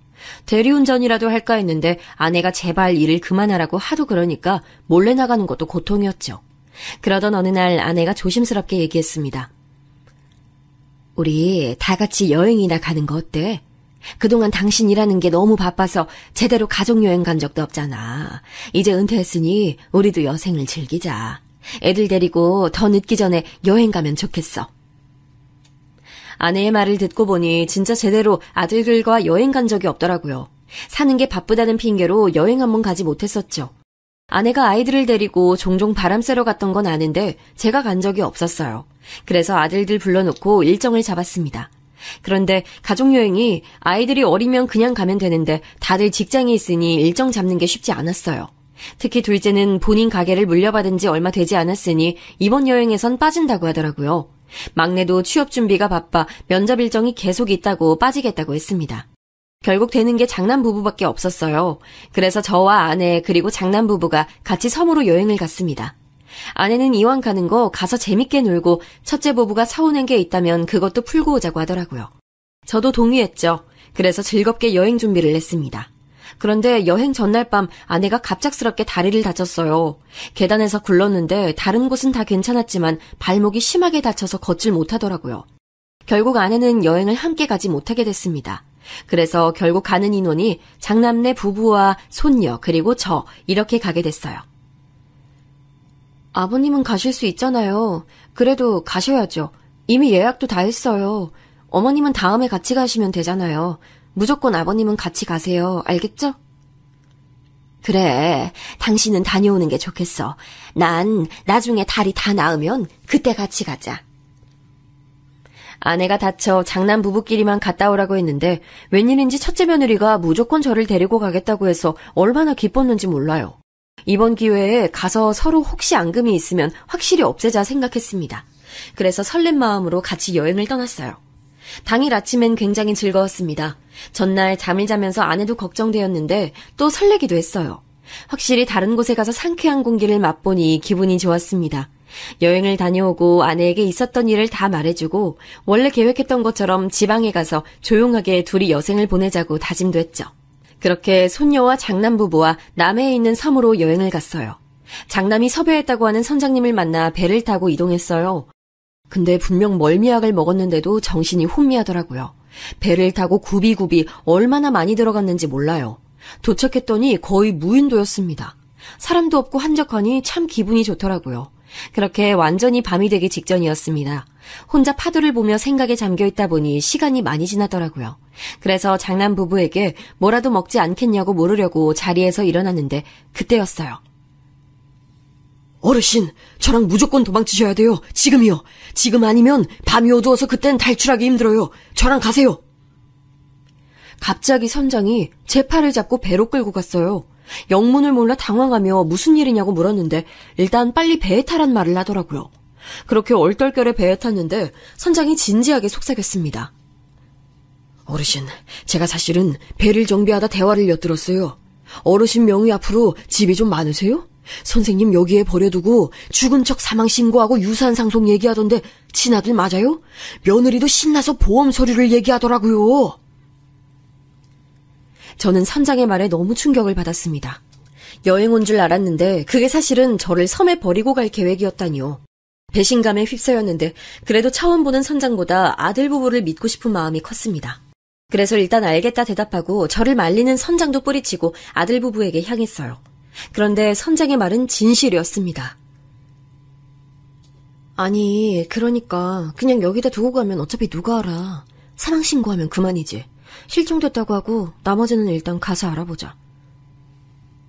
대리운전이라도 할까 했는데 아내가 제발 일을 그만하라고 하도 그러니까 몰래 나가는 것도 고통이었죠. 그러던 어느 날 아내가 조심스럽게 얘기했습니다. 우리 다 같이 여행이나 가는 거 어때? 그동안 당신 일하는 게 너무 바빠서 제대로 가족여행 간 적도 없잖아. 이제 은퇴했으니 우리도 여생을 즐기자. 애들 데리고 더 늦기 전에 여행 가면 좋겠어. 아내의 말을 듣고 보니 진짜 제대로 아들들과 여행 간 적이 없더라고요. 사는 게 바쁘다는 핑계로 여행 한번 가지 못했었죠. 아내가 아이들을 데리고 종종 바람 쐬러 갔던 건 아는데 제가 간 적이 없었어요. 그래서 아들들 불러놓고 일정을 잡았습니다. 그런데 가족여행이 아이들이 어리면 그냥 가면 되는데 다들 직장이 있으니 일정 잡는 게 쉽지 않았어요. 특히 둘째는 본인 가게를 물려받은 지 얼마 되지 않았으니 이번 여행에선 빠진다고 하더라고요. 막내도 취업 준비가 바빠 면접 일정이 계속 있다고 빠지겠다고 했습니다. 결국 되는 게 장남 부부밖에 없었어요. 그래서 저와 아내 그리고 장남 부부가 같이 섬으로 여행을 갔습니다. 아내는 이왕 가는 거 가서 재밌게 놀고 첫째 부부가 서운한 게 있다면 그것도 풀고 오자고 하더라고요. 저도 동의했죠. 그래서 즐겁게 여행 준비를 했습니다. 그런데 여행 전날 밤 아내가 갑작스럽게 다리를 다쳤어요. 계단에서 굴렀는데 다른 곳은 다 괜찮았지만 발목이 심하게 다쳐서 걷질 못하더라고요. 결국 아내는 여행을 함께 가지 못하게 됐습니다. 그래서 결국 가는 인원이 장남네 부부와 손녀 그리고 저 이렇게 가게 됐어요. 아버님은 가실 수 있잖아요. 그래도 가셔야죠. 이미 예약도 다 했어요. 어머님은 다음에 같이 가시면 되잖아요. 무조건 아버님은 같이 가세요. 알겠죠? 그래, 당신은 다녀오는 게 좋겠어. 난 나중에 다리 다 나으면 그때 같이 가자. 아내가 다쳐 장남 부부끼리만 갔다 오라고 했는데 웬일인지 첫째 며느리가 무조건 저를 데리고 가겠다고 해서 얼마나 기뻤는지 몰라요. 이번 기회에 가서 서로 혹시 앙금이 있으면 확실히 없애자 생각했습니다. 그래서 설렘 마음으로 같이 여행을 떠났어요. 당일 아침엔 굉장히 즐거웠습니다. 전날 잠을 자면서 아내도 걱정되었는데 또 설레기도 했어요. 확실히 다른 곳에 가서 상쾌한 공기를 맛보니 기분이 좋았습니다. 여행을 다녀오고 아내에게 있었던 일을 다 말해주고 원래 계획했던 것처럼 지방에 가서 조용하게 둘이 여생을 보내자고 다짐도 했죠. 그렇게 손녀와 장남부부와 남해에 있는 섬으로 여행을 갔어요. 장남이 섭외했다고 하는 선장님을 만나 배를 타고 이동했어요. 근데 분명 멀미약을 먹었는데도 정신이 혼미하더라고요. 배를 타고 굽이굽이 얼마나 많이 들어갔는지 몰라요. 도착했더니 거의 무인도였습니다. 사람도 없고 한적하니 참 기분이 좋더라고요. 그렇게 완전히 밤이 되기 직전이었습니다. 혼자 파도를 보며 생각에 잠겨있다 보니 시간이 많이 지나더라고요. 그래서 장남 부부에게 뭐라도 먹지 않겠냐고 물으려고 자리에서 일어났는데 그때였어요. 어르신, 저랑 무조건 도망치셔야 돼요. 지금이요. 지금 아니면 밤이 어두워서 그땐 탈출하기 힘들어요. 저랑 가세요. 갑자기 선장이 제 팔을 잡고 배로 끌고 갔어요. 영문을 몰라 당황하며 무슨 일이냐고 물었는데 일단 빨리 배에 타란 말을 하더라고요. 그렇게 얼떨결에 배에 탔는데 선장이 진지하게 속삭였습니다. 어르신, 제가 사실은 배를 정비하다 대화를 엿들었어요. 어르신 명의 앞으로 집이 좀 많으세요? 선생님 여기에 버려두고 죽은 척 사망 신고하고 유산 상속 얘기하던데 친아들 맞아요? 며느리도 신나서 보험 서류를 얘기하더라고요. 저는 선장의 말에 너무 충격을 받았습니다. 여행 온 줄 알았는데 그게 사실은 저를 섬에 버리고 갈 계획이었다니요. 배신감에 휩싸였는데 그래도 차원 보는 선장보다 아들 부부를 믿고 싶은 마음이 컸습니다. 그래서 일단 알겠다 대답하고 저를 말리는 선장도 뿌리치고 아들 부부에게 향했어요. 그런데 선장의 말은 진실이었습니다. 아니, 그러니까 그냥 여기다 두고 가면 어차피 누가 알아. 사망 신고하면 그만이지. 실종됐다고 하고 나머지는 일단 가서 알아보자.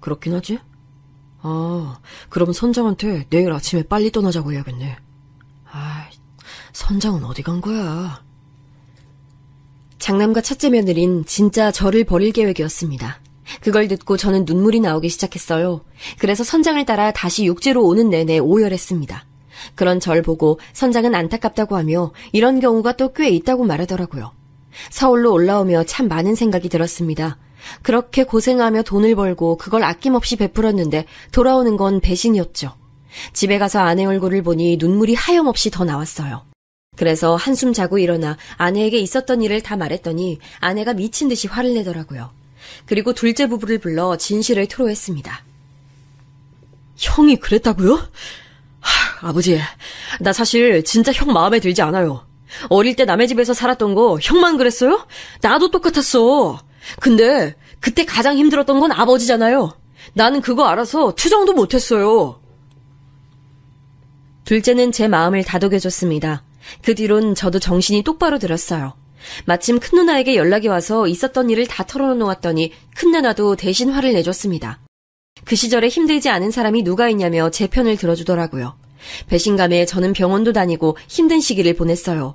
그렇긴 하지? 아, 그럼 선장한테 내일 아침에 빨리 떠나자고 해야겠네. 아, 선장은 어디 간 거야? 장남과 첫째 며느린 진짜 저를 버릴 계획이었습니다. 그걸 듣고 저는 눈물이 나오기 시작했어요. 그래서 선장을 따라 다시 육지로 오는 내내 오열했습니다. 그런 절 보고 선장은 안타깝다고 하며 이런 경우가 또 꽤 있다고 말하더라고요. 서울로 올라오며 참 많은 생각이 들었습니다. 그렇게 고생하며 돈을 벌고 그걸 아낌없이 베풀었는데 돌아오는 건 배신이었죠. 집에 가서 아내 얼굴을 보니 눈물이 하염없이 더 나왔어요. 그래서 한숨 자고 일어나 아내에게 있었던 일을 다 말했더니 아내가 미친 듯이 화를 내더라고요. 그리고 둘째 부부를 불러 진실을 토로했습니다. 형이 그랬다고요? 아버지, 나 사실 진짜 형 마음에 들지 않아요. 어릴 때 남의 집에서 살았던 거 형만 그랬어요? 나도 똑같았어. 근데 그때 가장 힘들었던 건 아버지잖아요. 나는 그거 알아서 투정도 못했어요. 둘째는 제 마음을 다독여줬습니다. 그 뒤론 저도 정신이 똑바로 들었어요. 마침 큰누나에게 연락이 와서 있었던 일을 다 털어놓았더니 큰누나도 대신 화를 내줬습니다. 그 시절에 힘들지 않은 사람이 누가 있냐며 제 편을 들어주더라고요. 배신감에 저는 병원도 다니고 힘든 시기를 보냈어요.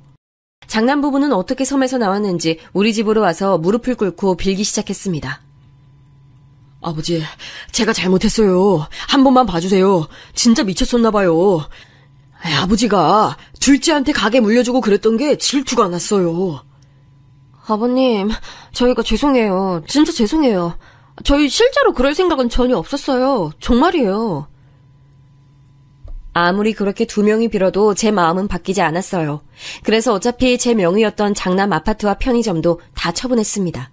장남 부부는 어떻게 섬에서 나왔는지 우리 집으로 와서 무릎을 꿇고 빌기 시작했습니다. 아버지, 제가 잘못했어요. 한 번만 봐주세요. 진짜 미쳤었나 봐요. 아버지가 둘째한테 가게 물려주고 그랬던 게 질투가 났어요. 아버님, 저희가 죄송해요. 진짜 죄송해요. 저희 실제로 그럴 생각은 전혀 없었어요. 정말이에요. 아무리 그렇게 두 명이 빌어도 제 마음은 바뀌지 않았어요. 그래서 어차피 제 명의였던 장남 아파트와 편의점도 다 처분했습니다.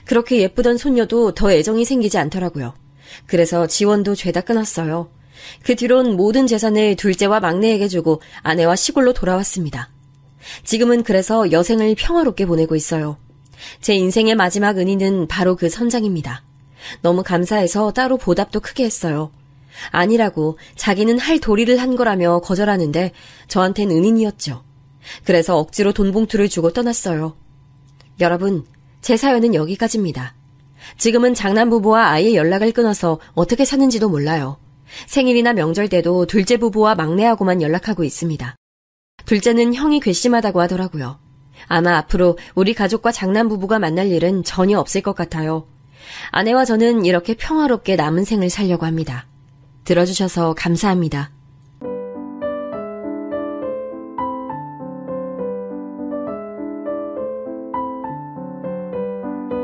그렇게 예쁘던 손녀도 더 애정이 생기지 않더라고요. 그래서 지원도 죄다 끊었어요. 그 뒤론 모든 재산을 둘째와 막내에게 주고 아내와 시골로 돌아왔습니다. 지금은 그래서 여생을 평화롭게 보내고 있어요. 제 인생의 마지막 은인은 바로 그 선장입니다. 너무 감사해서 따로 보답도 크게 했어요. 아니라고 자기는 할 도리를 한 거라며 거절하는데 저한텐 은인이었죠. 그래서 억지로 돈 봉투를 주고 떠났어요. 여러분, 제 사연은 여기까지입니다. 지금은 장남 부부와 아예 연락을 끊어서 어떻게 사는지도 몰라요. 생일이나 명절 때도 둘째 부부와 막내하고만 연락하고 있습니다. 둘째는 형이 괘씸하다고 하더라고요. 아마 앞으로 우리 가족과 장남 부부가 만날 일은 전혀 없을 것 같아요. 아내와 저는 이렇게 평화롭게 남은 생을 살려고 합니다. 들어주셔서 감사합니다.